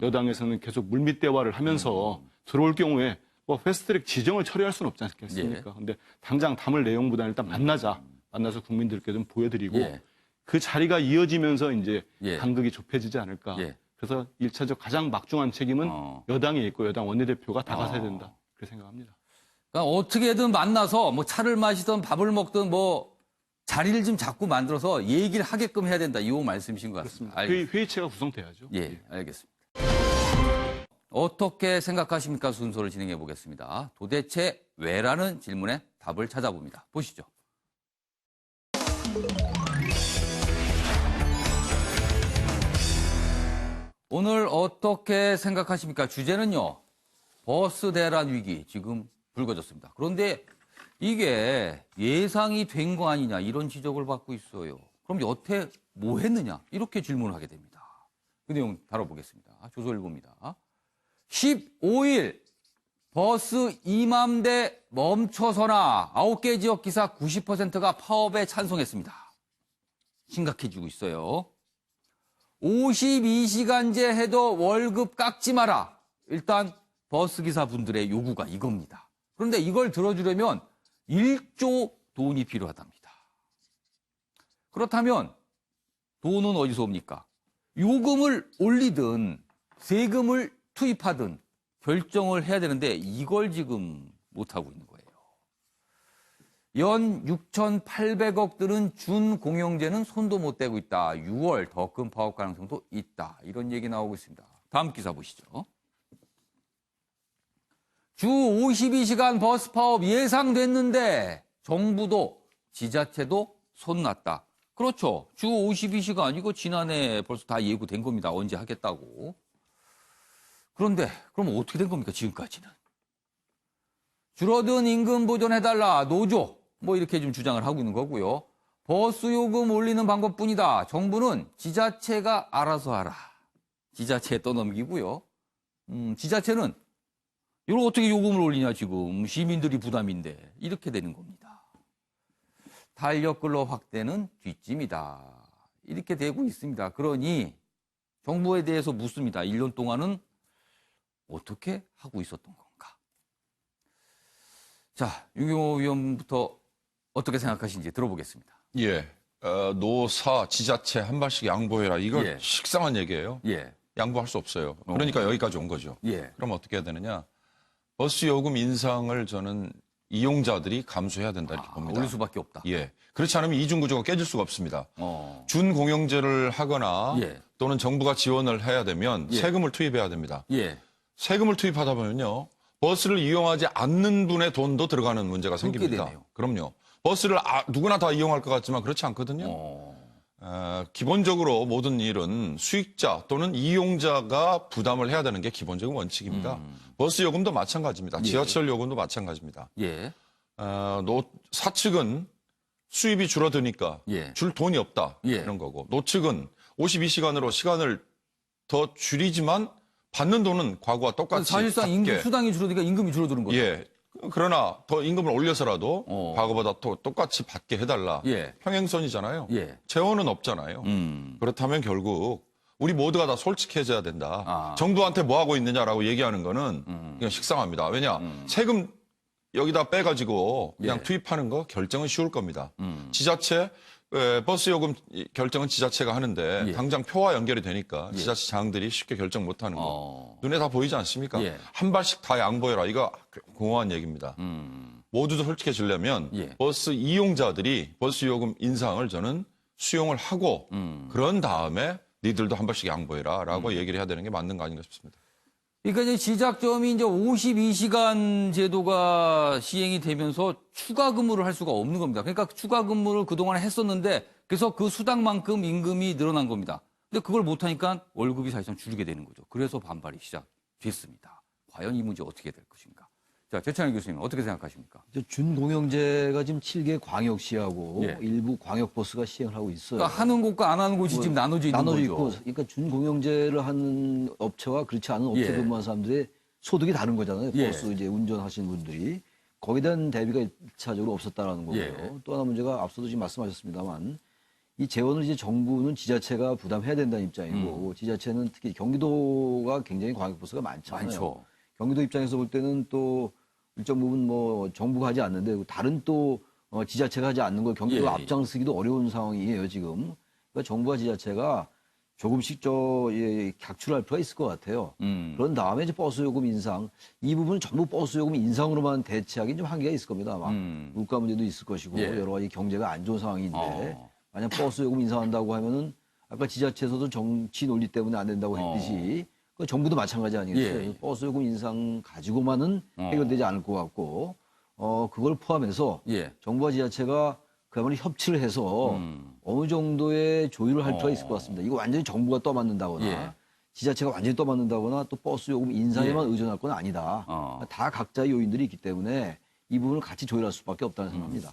여당에서는 계속 물밑 대화를 하면서 들어올 경우에 뭐 패스트트랙 지정을 처리할 수는 없지 않겠습니까? 근데 당장 담을 내용보다는 일단 만나서 국민들께 좀 보여드리고 그 자리가 이어지면서 이제 간극이 좁혀지지 않을까. 그래서 1차적 가장 막중한 책임은 여당에 있고 여당 원내대표가 다가서야 된다. 그렇게 생각합니다.
그러니까 어떻게든 만나서 뭐 차를 마시든 밥을 먹든 뭐 자리를 좀 자꾸 만들어서 얘기를 하게끔 해야 된다. 이 말씀이신 것 같습니다.
회의체가 구성돼야죠.
알겠습니다. 어떻게 생각하십니까? 순서를 진행해 보겠습니다. 도대체 왜라는 질문에 답을 찾아봅니다. 보시죠. 오늘 어떻게 생각하십니까? 주제는요. 버스 대란 위기 지금 불거졌습니다. 그런데 이게 예상이 된 거 아니냐 이런 지적을 받고 있어요. 그럼 여태 뭐 했느냐 이렇게 질문을 하게 됩니다. 그 내용 다뤄보겠습니다. 조선일보입니다. 15일 버스 2만 대 멈춰서나 9개 지역 기사 90%가 파업에 찬성했습니다. 심각해지고 있어요. 52시간제 해도 월급 깎지 마라. 일단 버스기사분들의 요구가 이겁니다. 그런데 이걸 들어주려면 1조 돈이 필요하답니다. 그렇다면 돈은 어디서 옵니까? 요금을 올리든 세금을 투입하든 결정을 해야 되는데 이걸 지금 못하고 있는 거예요. 연 6,800억 드는 준공영제는 손도 못 대고 있다. 6월 더 큰 파업 가능성도 있다. 이런 얘기 나오고 있습니다. 다음 기사 보시죠. 주 52시간 버스 파업 예상됐는데 정부도 지자체도 손났다. 그렇죠. 주 52시간 이거 지난해 벌써 다 예고된 겁니다. 언제 하겠다고. 그런데 그럼 어떻게 된 겁니까? 지금까지는. 줄어든 임금 보전해달라. 노조. 뭐 이렇게 좀 주장을 하고 있는 거고요. 버스 요금 올리는 방법뿐이다. 정부는 지자체가 알아서 하라. 지자체에 떠넘기고요. 지자체는 이걸 어떻게 요금을 올리냐 지금. 시민들이 부담인데. 이렇게 되는 겁니다. 탄력근로 확대는 뒷짐이다. 이렇게 되고 있습니다. 그러니 정부에 대해서 묻습니다. 1년 동안은 어떻게 하고 있었던 건가? 자, 윤경호 위원부터 어떻게 생각하시는지 들어보겠습니다.
노사, 지자체 한 발씩 양보해라. 이거 식상한 얘기예요. 양보할 수 없어요. 그러니까 여기까지 온 거죠. 그럼 어떻게 해야 되느냐? 버스 요금 인상을 저는 이용자들이 감수해야 된다 이렇게 봅니다.
올릴 수밖에 없다.
그렇지 않으면 이중구조가 깨질 수가 없습니다. 준공영제를 하거나 또는 정부가 지원을 해야 되면 세금을 투입해야 됩니다. 세금을 투입하다 보면요. 버스를 이용하지 않는 분의 돈도 들어가는 문제가 생깁니다. 그럼요. 버스를 누구나 다 이용할 것 같지만 그렇지 않거든요. 기본적으로 모든 일은 수익자 또는 이용자가 부담을 해야 되는 게 기본적인 원칙입니다. 버스 요금도 마찬가지입니다. 지하철 요금도 마찬가지입니다. 사측은 수입이 줄어드니까 줄 돈이 없다 이런 거고 노측은 52시간으로 시간을 더 줄이지만 받는 돈은 과거와 똑같이
사실상 임금 수당이 줄어드니까 임금이 줄어드는 거죠.
예. 그러나 더 임금을 올려서라도 과거보다 똑같이 받게 해달라.
예.
평행선이잖아요.
예.
재원은 없잖아요. 그렇다면 결국 우리 모두가 다 솔직해져야 된다. 정부한테 뭐 하고 있느냐라고 얘기하는 거는 그냥 식상합니다. 왜냐? 세금 여기다 빼가지고 그냥 투입하는 거 결정은 쉬울 겁니다. 지자체 버스 요금 결정은 지자체가 하는데 당장 표와 연결이 되니까 지자체장들이 쉽게 결정 못하는 거 눈에 다 보이지 않습니까? 한 발씩 다 양보해라. 이거 공허한 얘기입니다. 모두도 솔직해지려면 버스 이용자들이 버스 요금 인상을 저는 수용을 하고 그런 다음에 니들도 한 발씩 양보해라라고 얘기를 해야 되는 게 맞는 거 아닌가 싶습니다.
그러니까 이제 시작점이 이제 52시간 제도가 시행이 되면서 추가 근무를 할 수가 없는 겁니다. 그러니까 추가 근무를 그동안 했었는데 그래서 그 수당만큼 임금이 늘어난 겁니다. 근데 그걸 못하니까 월급이 사실상 줄게 되는 거죠. 그래서 반발이 시작됐습니다. 과연 이 문제 어떻게 될 것인가? 자, 최찬일 교수님 어떻게 생각하십니까?
준공영제가 지금 7개 광역시하고 일부 광역버스가 시행을 하고 있어요.
그러니까 하는 곳과 안 하는 곳이 지금 나눠져 있는 거죠.
있고, 그러니까 준공영제를 하는 업체와 그렇지 않은 업체 근무하는 사람들의 소득이 다른 거잖아요. 버스 이제 운전하시는 분들이. 거기에 대한 대비가 1차적으로 없었다라는 거고요. 또 하나 문제가 앞서도 지금 말씀하셨습니다만 이 재원을 이제 정부는 지자체가 부담해야 된다는 입장이고 지자체는 특히 경기도가 굉장히 광역버스가 많잖아요.
많죠.
경기도 입장에서 볼 때는 또 일정 부분 뭐 정부가 하지 않는데 다른 또 지자체가 하지 않는 걸 경기도 앞장서기도 어려운 상황이에요 지금. 그러니까 정부와 지자체가 조금씩 객출할 필요가 있을 것 같아요. 그런 다음에 이제 버스 요금 인상 이 부분은 전부 버스 요금 인상으로만 대체하기는 좀 한계가 있을 겁니다. 아마 물가 문제도 있을 것이고 여러 가지 경제가 안 좋은 상황인데 만약 버스 요금 인상한다고 하면은 아까 지자체에서도 정치 논리 때문에 안 된다고 했듯이. 정부도 마찬가지 아니겠어요? 버스 요금 인상 가지고만은 해결되지 않을 것 같고, 그걸 포함해서 정부와 지자체가 그야말로 협치를 해서 어느 정도의 조율을 할 필요가 있을 것 같습니다. 이거 완전히 정부가 떠맡는다거나 지자체가 완전히 떠맡는다거나 또 버스 요금 인상에만 의존할 건 아니다. 다 각자의 요인들이 있기 때문에 이 부분을 같이 조율할 수밖에 없다는 생각입니다.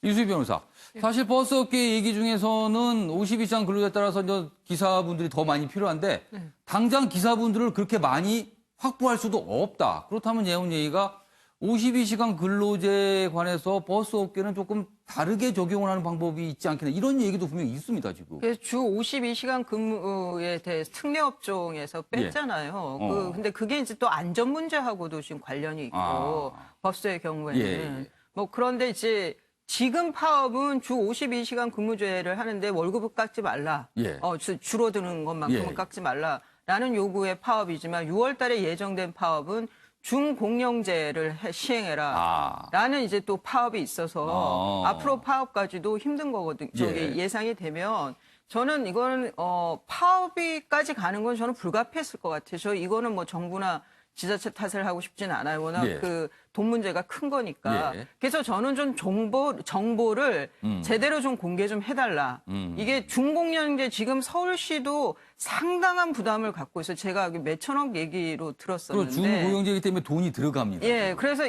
이수희 변호사, 사실 버스업계 얘기 중에서는 52시간 근로제에 따라서 이제 기사분들이 더 많이 필요한데 당장 기사분들을 그렇게 많이 확보할 수도 없다. 그렇다면 예원 얘기가 52시간 근로제에 관해서 버스업계는 조금 다르게 적용을 하는 방법이 있지 않겠나 이런 얘기도 분명히 있습니다 지금.
그래서 주 52시간 근무에 대해서 특례업종에서 뺐잖아요. 근데 그게 이제 또 안전 문제하고도 지금 관련이 있고 버스의 경우에는 뭐 그런데 이제 지금 파업은 주 52시간 근무제를 하는데 월급을 깎지 말라. 줄어드는 것만큼은 깎지 말라라는 요구의 파업이지만 6월 달에 예정된 파업은 준공영제를 시행해라. 라는 이제 또 파업이 있어서 앞으로 파업까지도 힘든 거거든요. 예상이 되면 저는 이거는 파업이까지 가는 건 저는 불가피했을 것 같아요. 저 이거는 뭐 정부나 지자체 탓을 하고 싶지는 않아요. 워낙 그 돈 문제가 큰 거니까. 그래서 저는 좀 정보를 제대로 좀 공개 좀 해달라. 이게 준공영제 지금 서울시도 상당한 부담을 갖고 있어요. 제가 몇천억 얘기로 들었었는데.
준공영제이기 때문에 돈이 들어갑니다.
그래서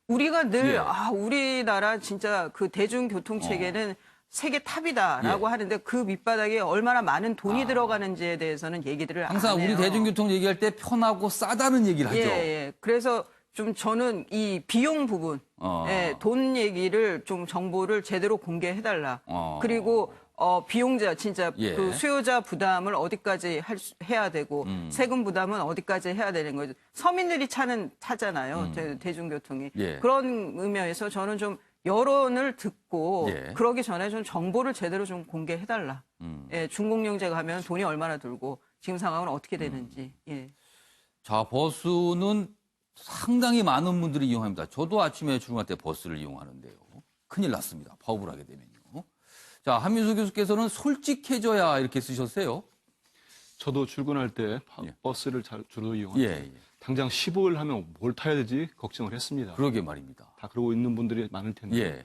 우리가 늘 우리나라 진짜 그 대중교통 체계는 세계 탑이다라고 하는데 그 밑바닥에 얼마나 많은 돈이 들어가는지에 대해서는 얘기들을 안 해요.
항상 우리 대중교통 얘기할 때 편하고 싸다는 얘기를 하죠.
그래서 좀 저는 이 비용 부분, 돈 얘기를 좀 정보를 제대로 공개해달라. 그리고 비용자 진짜 그 수요자 부담을 어디까지 해야 되고 세금 부담은 어디까지 해야 되는 거죠. 서민들이 차잖아요. 대중교통이. 그런 의미에서 저는 좀 여론을 듣고 그러기 전에 좀 정보를 제대로 좀 공개해달라. 준공영제 가면 돈이 얼마나 들고 지금 상황은 어떻게 되는지.
자, 버스는 상당히 많은 분들이 이용합니다. 저도 아침에 출근할 때 버스를 이용하는데요. 큰일 났습니다. 파업을 하게 되면요. 자, 한민수 교수께서는 솔직해져야 이렇게 쓰셨어요.
저도 출근할 때 버스를 주로 이용합니다. 당장 15일 하면 뭘 타야 되지 걱정을 했습니다.
그러게 말입니다.
다 그러고 있는 분들이 많을 텐데.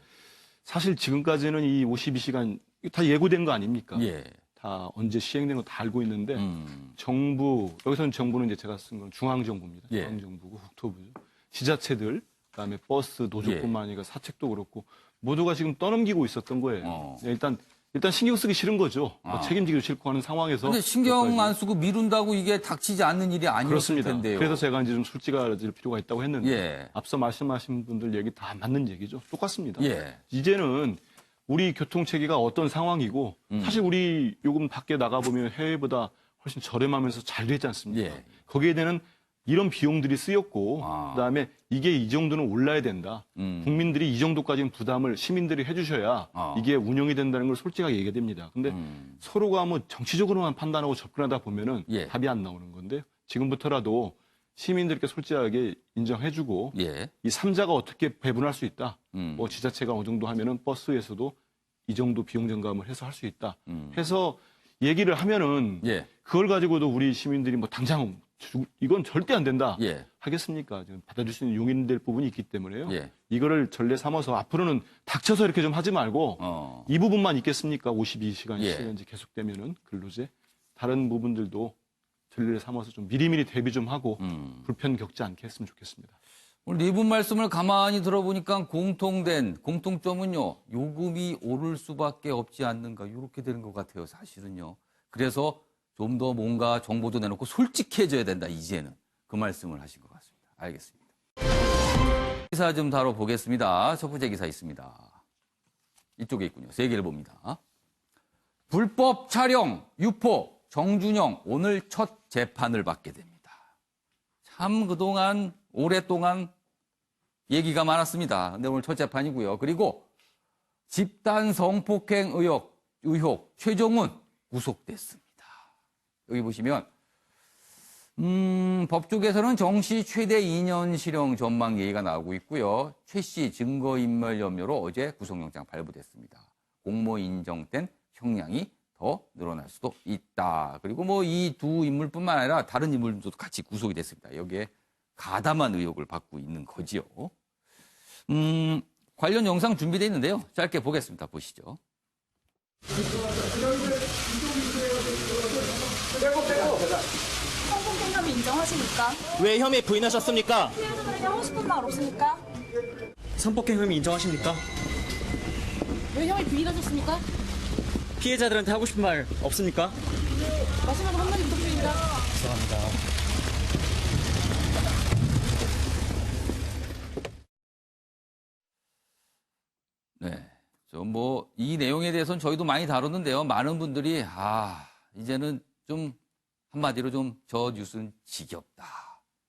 사실 지금까지는 이 52시간 다 예고된 거 아닙니까? 다 언제 시행된 거 다 알고 있는데 여기서는 정부는 이제 제가 쓴 건 중앙정부입니다. 중앙정부고 국토부죠. 지자체들, 그다음에 버스 노조뿐만 아니라 사책도 그렇고 모두가 지금 떠넘기고 있었던 거예요. 일단 일단 신경 쓰기 싫은 거죠. 책임지기도 싫고 하는 상황에서.
근데 신경
여기까지.
안 쓰고 미룬다고 이게 닥치지 않는 일이 아니었을
그렇습니다.
텐데요.
그래서 제가 이제 좀 솔직해질 필요가 있다고 했는데
예.
앞서 말씀하신 분들 얘기 다 맞는 얘기죠. 똑같습니다.
예.
이제는 우리 교통체계가 어떤 상황이고 사실 우리 요금 밖에 나가보면 해외보다 훨씬 저렴하면서 잘 되지 않습니까?
예.
거기에 대한 이런 비용들이 쓰였고 그다음에 이게 이 정도는 올라야 된다. 국민들이 이 정도까지는 부담을 시민들이 해주셔야 이게 운영이 된다는 걸 솔직하게 얘기해야 됩니다. 근데 서로가 뭐 정치적으로만 판단하고 접근하다 보면은
예.
답이 안 나오는 건데 지금부터라도 시민들께 솔직하게 인정해주고
예.
이 3자가 어떻게 배분할 수 있다. 뭐 지자체가 어느 정도 하면은 버스에서도 이 정도 비용 증감을 해서 할 수 있다. 해서 얘기를 하면은
예.
그걸 가지고도 우리 시민들이 뭐 당장 이건 절대 안 된다
예.
하겠습니까? 지금 받아줄 수 있는 용인될 부분이 있기 때문에요.
예.
이거를 전례 삼아서 앞으로는 닥쳐서 이렇게 좀 하지 말고 이 부분만 있겠습니까? 52시간
예.
시간제 계속되면은 근로제 다른 부분들도 전례를 삼아서 좀 미리미리 대비 좀 하고 불편 겪지 않게 했으면 좋겠습니다.
오늘 네 분 말씀을 가만히 들어보니까 공통점은요. 요금이 오를 수밖에 없지 않는가 이렇게 되는 것 같아요. 사실은요. 그래서 좀 더 뭔가 정보도 내놓고 솔직해져야 된다. 이제는 그 말씀을 하신 것 같습니다. 알겠습니다. 기사 좀 다뤄보겠습니다. 첫 번째 기사 있습니다. 이쪽에 있군요. 세 개를 봅니다. 불법 촬영 유포 정준영 오늘 첫 재판을 받게 됩니다. 참 그동안 오랫동안 얘기가 많았습니다. 근데 오늘 첫 재판이고요. 그리고 집단 성폭행 의혹 최종훈 구속됐습니다. 여기 보시면 법조계에서는 정 씨 최대 2년 실형 전망 얘기가 나오고 있고요. 최 씨 증거인멸 염려로 어제 구속영장 발부됐습니다. 공모 인정된 형량이 더 늘어날 수도 있다. 그리고 뭐 이 두 인물뿐만 아니라 다른 인물들도 같이 구속이 됐습니다. 여기에 가담한 의혹을 받고 있는 거지요. 관련 영상 준비되어 있는데요. 짧게 보겠습니다. 보시죠.
성폭행 혐의 인정하십니까?
왜 혐의 부인하셨습니까?
피해자들에게 하고 싶은 말 없습니까?
성폭행 혐의 인정하십니까?
왜 혐의 부인하셨습니까?
피해자들한테 하고 싶은 말 없습니까?
마지막으로 한마디 부탁드립니다.
죄송합니다.
네. 이 내용에 대해서는 저희도 많이 다뤘는데요. 많은 분들이, 이제는 좀, 한마디로 좀 저 뉴스는 지겹다.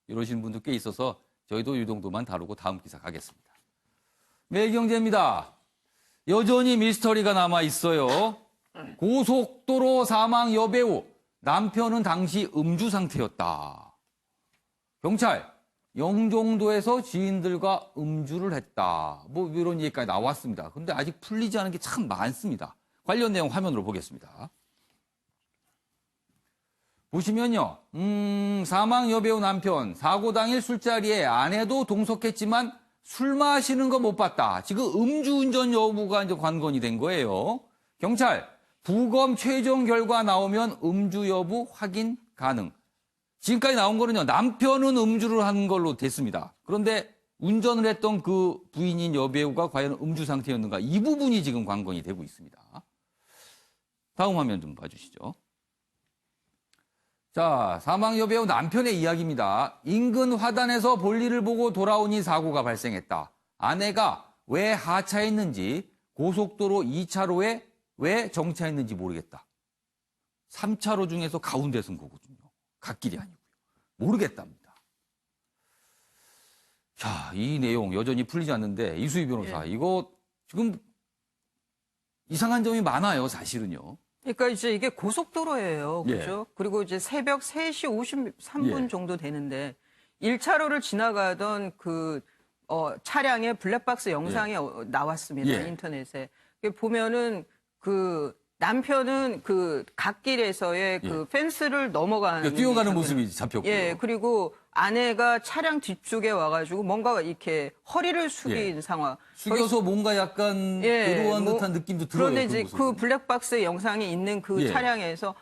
이러시는 분들 꽤 있어서 저희도 이 정도만 다루고 다음 기사 가겠습니다. 매일경제입니다. 여전히 미스터리가 남아 있어요. 고속도로 사망 여배우. 남편은 당시 음주 상태였다. 경찰. 영종도에서 지인들과 음주를 했다. 뭐 이런 얘기까지 나왔습니다. 그런데 아직 풀리지 않은 게 참 많습니다. 관련 내용 화면으로 보겠습니다. 보시면요. 사망 여배우 남편 사고 당일 술자리에 아내도 동석했지만 술 마시는 거 못 봤다. 지금 음주운전 여부가 이제 관건이 된 거예요. 경찰 부검 최종 결과 나오면 음주 여부 확인 가능. 지금까지 나온 거는요, 남편은 음주를 한 걸로 됐습니다. 그런데 운전을 했던 그 부인인 여배우가 과연 음주 상태였는가? 이 부분이 지금 관건이 되고 있습니다. 다음 화면 좀 봐주시죠. 자, 사망 여배우 남편의 이야기입니다. 인근 화단에서 볼일을 보고 돌아오니 사고가 발생했다. 아내가 왜 하차했는지, 고속도로 2차로에 왜 정차했는지 모르겠다. 3차로 중에서 가운데 쓴 거거든요. 갓길이 아니고요. 모르겠답니다. 자, 이 내용 여전히 풀리지 않는데 이수희 변호사, 이거 지금 이상한 점이 많아요, 사실은요.
그러니까 이제 이게 고속도로예요. 그죠?
예.
그리고 이제 새벽 3시 53분
예.
정도 되는데 1차로를 지나가던 차량의 블랙박스 영상이 나왔습니다.
예.
인터넷에. 보면은 남편은 갓길에서의 펜스를 넘어가는.
그러니까 뛰어가는 모습이 잡혔고요.
예, 그리고 아내가 차량 뒤쪽에 와가지고 뭔가 이렇게 허리를 숙인 상황.
숙여서 뭔가 약간 외로운 듯한 느낌도 들어요.
그런데 이제 그 블랙박스 영상이 있는 그 차량에서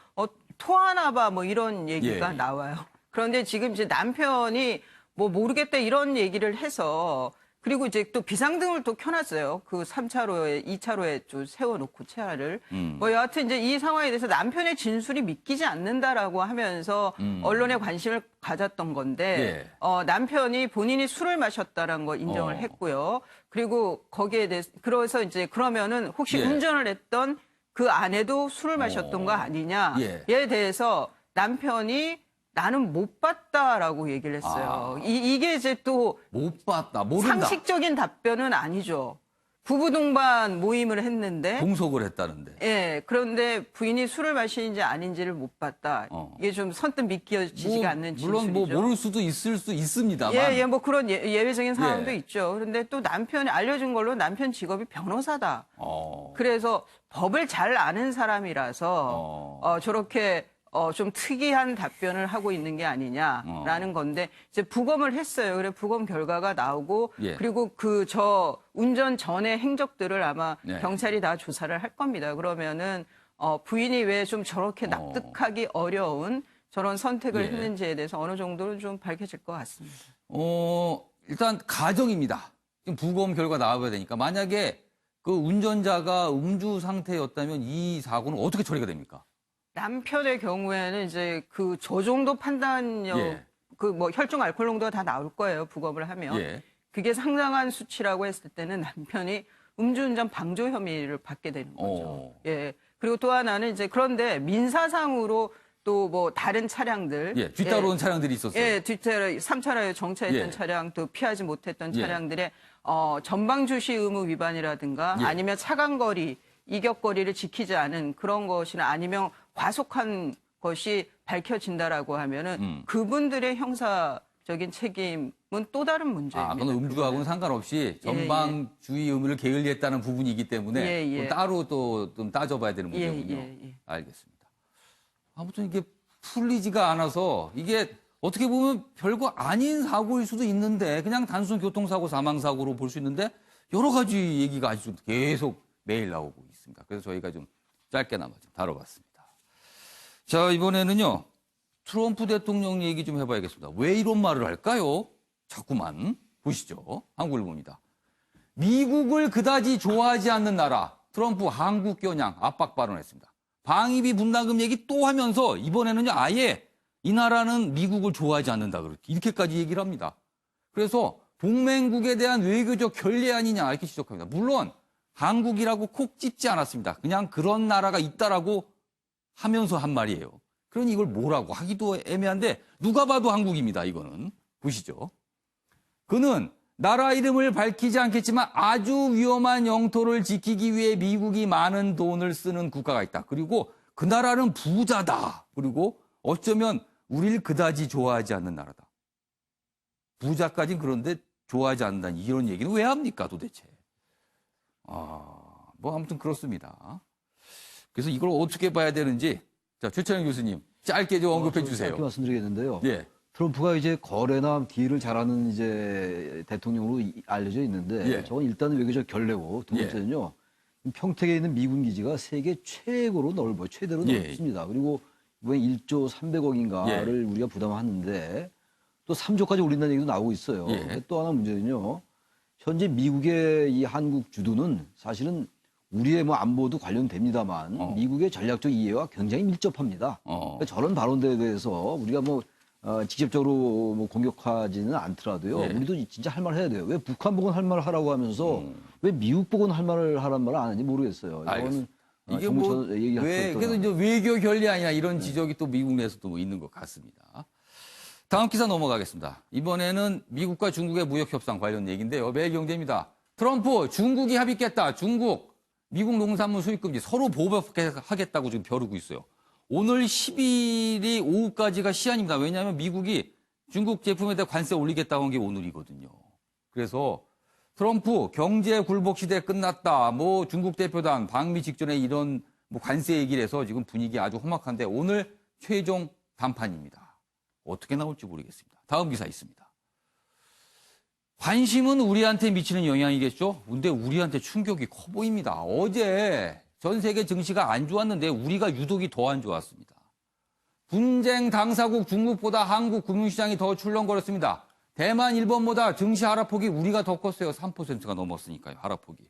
토하나 봐 뭐 이런 얘기가 나와요. 그런데 지금 이제 남편이 뭐 모르겠다 이런 얘기를 해서 그리고 이제 또 비상등을 또 켜놨어요. 그 3차로에, 2차로에 좀 세워놓고 차를. 뭐 여하튼 이제 이 상황에 대해서 남편의 진술이 믿기지 않는다라고 하면서 언론에 관심을 가졌던 건데, 남편이 본인이 술을 마셨다라는 거 인정을 했고요. 그리고 거기에 대해서, 그래서 이제 그러면은 혹시 운전을 했던 그 아내도 술을 마셨던 거 아니냐에 대해서 남편이 나는 못 봤다라고 얘기를 했어요. 이게 이제 또
못 봤다, 모른다.
상식적인 답변은 아니죠. 부부 동반 모임을 했는데
동석을 했다는데.
예, 그런데 부인이 술을 마시는지 아닌지를 못 봤다. 이게 좀 선뜻 믿겨지지가 않는 진술이죠.
물론 뭐 모를 수도 있을 수 있습니다만.
예, 뭐 그런 예외적인 상황도 있죠. 그런데 또 남편이 알려준 걸로 남편 직업이 변호사다. 그래서 법을 잘 아는 사람이라서 저렇게 좀 특이한 답변을 하고 있는 게 아니냐라는 건데 이제 부검을 했어요. 그래 부검 결과가 나오고 그리고 그 운전 전의 행적들을 아마 경찰이 다 조사를 할 겁니다. 그러면은 부인이 왜 좀 저렇게 납득하기 어려운 저런 선택을 했는지에 대해서 어느 정도는 좀 밝혀질 것 같습니다.
일단 가정입니다. 지금 부검 결과 나와야 되니까 만약에 그 운전자가 음주 상태였다면 이 사고는 어떻게 처리가 됩니까?
남편의 경우에는 이제 그 저 정도 판단력, 그 뭐 혈중 알코올 농도가 다 나올 거예요. 부검을 하면. 그게 상당한 수치라고 했을 때는 남편이 음주운전 방조 혐의를 받게 되는 거죠. 그리고 또 하나는 이제 그런데 민사상으로 또 뭐 다른 차량들.
뒤따라오는 차량들이 있었어요.
뒤따라 3차로에 정차했던 차량, 또 피하지 못했던 차량들의 전방 주시 의무 위반이라든가 아니면 차간거리, 이격거리를 지키지 않은 그런 것이나 아니면 과속한 것이 밝혀진다라고 하면은 그분들의 형사적인 책임은 또 다른 문제입니다.
그건 음주하고는 상관없이 전방 주의 의무를 게을리했다는 부분이기 때문에 따로 또 좀 따져봐야 되는 문제군요. 알겠습니다. 아무튼 이게 풀리지가 않아서 이게 어떻게 보면 별거 아닌 사고일 수도 있는데 그냥 단순 교통사고 사망사고로 볼 수 있는데 여러 가지 얘기가 아주 계속 매일 나오고 있습니다. 그래서 저희가 좀 짧게나마 좀 다뤄봤습니다. 자, 이번에는요. 트럼프 대통령 얘기 좀 해봐야겠습니다. 왜 이런 말을 할까요? 자꾸만 보시죠. 한국일보입니다. 미국을 그다지 좋아하지 않는 나라 트럼프 한국 겨냥 압박 발언했습니다. 방위비 분담금 얘기 또 하면서 이번에는요. 아예 이 나라는 미국을 좋아하지 않는다 이렇게까지 얘기를 합니다. 그래서 동맹국에 대한 외교적 결례 아니냐 이렇게 지적합니다. 물론 한국이라고 콕 찝지 않았습니다. 그냥 그런 나라가 있다라고 하면서 한 말이에요. 그러니 이걸 뭐라고 하기도 애매한데 누가 봐도 한국입니다. 이거는. 보시죠. 그는 나라 이름을 밝히지 않겠지만 아주 위험한 영토를 지키기 위해 미국이 많은 돈을 쓰는 국가가 있다. 그리고 그 나라는 부자다. 그리고 어쩌면 우리를 그다지 좋아하지 않는 나라다. 부자까지는 그런데 좋아하지 않는다는 이런 얘기는 왜 합니까 도대체. 뭐 아무튼 그렇습니다. 그래서 이걸 어떻게 봐야 되는지 자 최찬영 교수님 짧게 좀 언급해 주세요.
짧게 말씀드리겠는데요. 트럼프가 이제 거래나 딜을 잘하는 이제 대통령으로 알려져 있는데 저건 일단은 외교적 결례고 두 번째는요. 평택에 있는 미군 기지가 세계 최고로 넓어요. 최대로 넓습니다. 그리고 이번에 1조 300억인가를 우리가 부담하는데 또 3조까지 올린다는 얘기도 나오고 있어요. 또 하나 문제는요. 현재 미국의 이 한국 주도는 사실은 우리의 뭐 안보도 관련됩니다만 미국의 전략적 이해와 굉장히 밀접합니다. 그러니까 저런 발언들에 대해서 우리가 뭐 직접적으로 뭐 공격하지는 않더라도요. 우리도 진짜 할 말 해야 돼요. 왜 북한 보고는 할 말을 하라고 하면서 왜 미국 보고는 할 말을 하란 말을 안 하는지 모르겠어요. 이거는
이게 뭐 그래서 이제 외교 결례 아니냐 이런 지적이 또 미국 내에서도 뭐 있는 것 같습니다. 다음 기사 넘어가겠습니다. 이번에는 미국과 중국의 무역 협상 관련 얘기인데요. 매일경제입니다. 트럼프 중국이 합의했다. 중국 미국 농산물 수입 금지 서로 보복하겠다고 지금 벼르고 있어요. 오늘 10일이 오후까지가 시한입니다. 왜냐하면 미국이 중국 제품에 대해 관세 올리겠다고 한 게 오늘이거든요. 그래서 트럼프 경제 굴복 시대 끝났다. 뭐 중국 대표단 방미 직전에 이런 뭐 관세 얘기를 해서 지금 분위기 아주 험악한데 오늘 최종 담판입니다. 어떻게 나올지 모르겠습니다. 다음 기사 있습니다. 관심은 우리한테 미치는 영향이겠죠? 근데 우리한테 충격이 커 보입니다. 어제 전 세계 증시가 안 좋았는데 우리가 유독이 더 안 좋았습니다. 분쟁 당사국 중국보다 한국 금융시장이 더 출렁거렸습니다. 대만, 일본보다 증시 하락폭이 우리가 더 컸어요. 3%가 넘었으니까요. 하락폭이.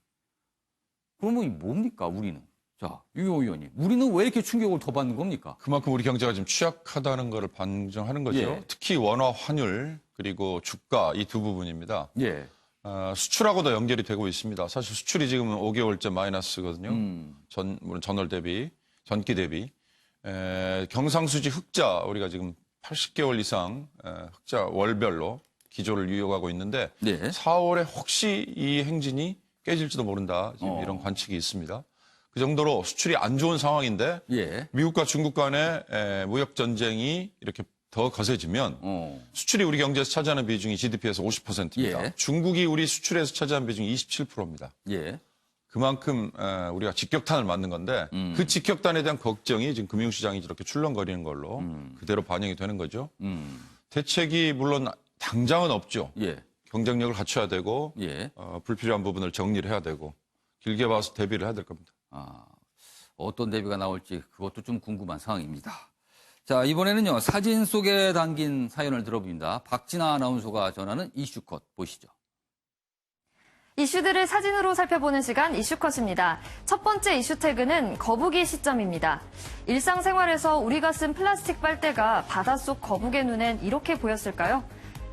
그러면 뭡니까, 우리는? 자, 유경 의원님. 우리는 왜 이렇게 충격을 더 받는 겁니까?
그만큼 우리 경제가 지금 취약하다는 것을 반증하는 거죠.
예.
특히 원화 환율 그리고 주가 이 두 부분입니다.
예.
수출하고도 연결이 되고 있습니다. 사실 수출이 지금 5개월째 마이너스거든요. 물론 전월 대비, 전기 대비. 경상수지 흑자 우리가 지금 80개월 이상 흑자 월별로 기조를 이어가고 있는데
네.
4월에 혹시 이 행진이 깨질지도 모른다. 지금 이런 관측이 있습니다. 그 정도로 수출이 안 좋은 상황인데
예.
미국과 중국 간의 무역 전쟁이 이렇게 더 거세지면 수출이 우리 경제에서 차지하는 비중이 GDP에서 50%입니다.
예.
중국이 우리 수출에서 차지하는 비중이 27%입니다.
예.
그만큼 우리가 직격탄을 맞는 건데 그 직격탄에 대한 걱정이 지금 금융시장이 이렇게 출렁거리는 걸로 그대로 반영이 되는 거죠. 대책이 물론 당장은 없죠.
예.
경쟁력을 갖춰야 되고
예.
불필요한 부분을 정리를 해야 되고 길게 봐서 대비를 해야 될 겁니다.
어떤 대비가 나올지 그것도 좀 궁금한 상황입니다. 자, 이번에는요. 사진 속에 담긴 사연을 들어봅니다. 박진아 아나운서가 전하는 이슈컷 보시죠.
이슈들을 사진으로 살펴보는 시간 이슈컷입니다. 첫 번째 이슈 태그는 거북이 시점입니다. 일상생활에서 우리가 쓴 플라스틱 빨대가 바닷속 거북의 눈엔 이렇게 보였을까요?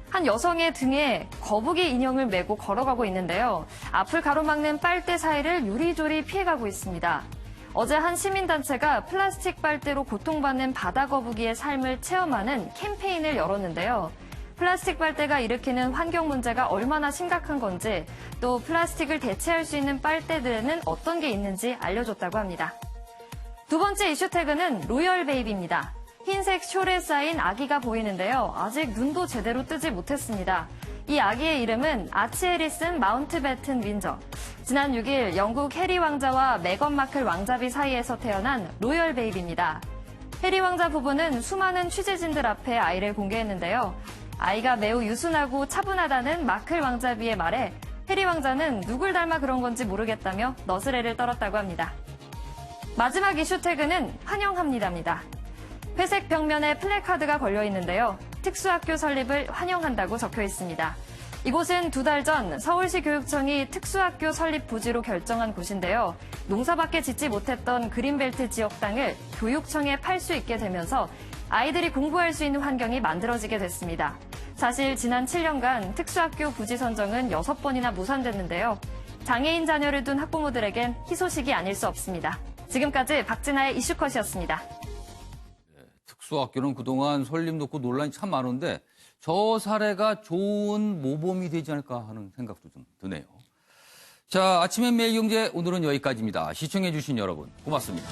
한 여성의 등에 거북이 인형을 메고 걸어가고 있는데요. 앞을 가로막는 빨대 사이를 요리조리 피해가고 있습니다. 어제 한 시민단체가 플라스틱 빨대로 고통받는 바다 거북이의 삶을 체험하는 캠페인을 열었는데요. 플라스틱 빨대가 일으키는 환경 문제가 얼마나 심각한 건지, 또 플라스틱을 대체할 수 있는 빨대들에는 어떤 게 있는지 알려줬다고 합니다. 두 번째 이슈 태그는 로열 베이비입니다. 흰색 숄에 쌓인 아기가 보이는데요. 아직 눈도 제대로 뜨지 못했습니다. 이 아기의 이름은 아치 해리슨 마운트배튼 윈저. 지난 6일 영국 해리 왕자와 메건 마클 왕자비 사이에서 태어난 로열 베이비입니다. 해리 왕자 부부는 수많은 취재진들 앞에 아이를 공개했는데요. 아이가 매우 유순하고 차분하다는 마클 왕자비의 말에 해리 왕자는 누굴 닮아 그런 건지 모르겠다며 너스레를 떨었다고 합니다. 마지막 이슈 태그는 환영합니다입니다. 회색 벽면에 플래카드가 걸려 있는데요. 특수학교 설립을 환영한다고 적혀 있습니다. 이곳은 2달 전 서울시 교육청이 특수학교 설립 부지로 결정한 곳인데요. 농사밖에 짓지 못했던 그린벨트 지역 땅을 교육청에 팔 수 있게 되면서 아이들이 공부할 수 있는 환경이 만들어지게 됐습니다. 사실 지난 7년간 특수학교 부지 선정은 6번이나 무산됐는데요. 장애인 자녀를 둔 학부모들에겐 희소식이 아닐 수 없습니다. 지금까지 박진아의 이슈컷이었습니다.
특수학교는 그동안 설립 놓고 논란이 참 많은데 저 사례가 좋은 모범이 되지 않을까 하는 생각도 좀 드네요. 자, 아침엔 매일경제 오늘은 여기까지입니다. 시청해주신 여러분 고맙습니다.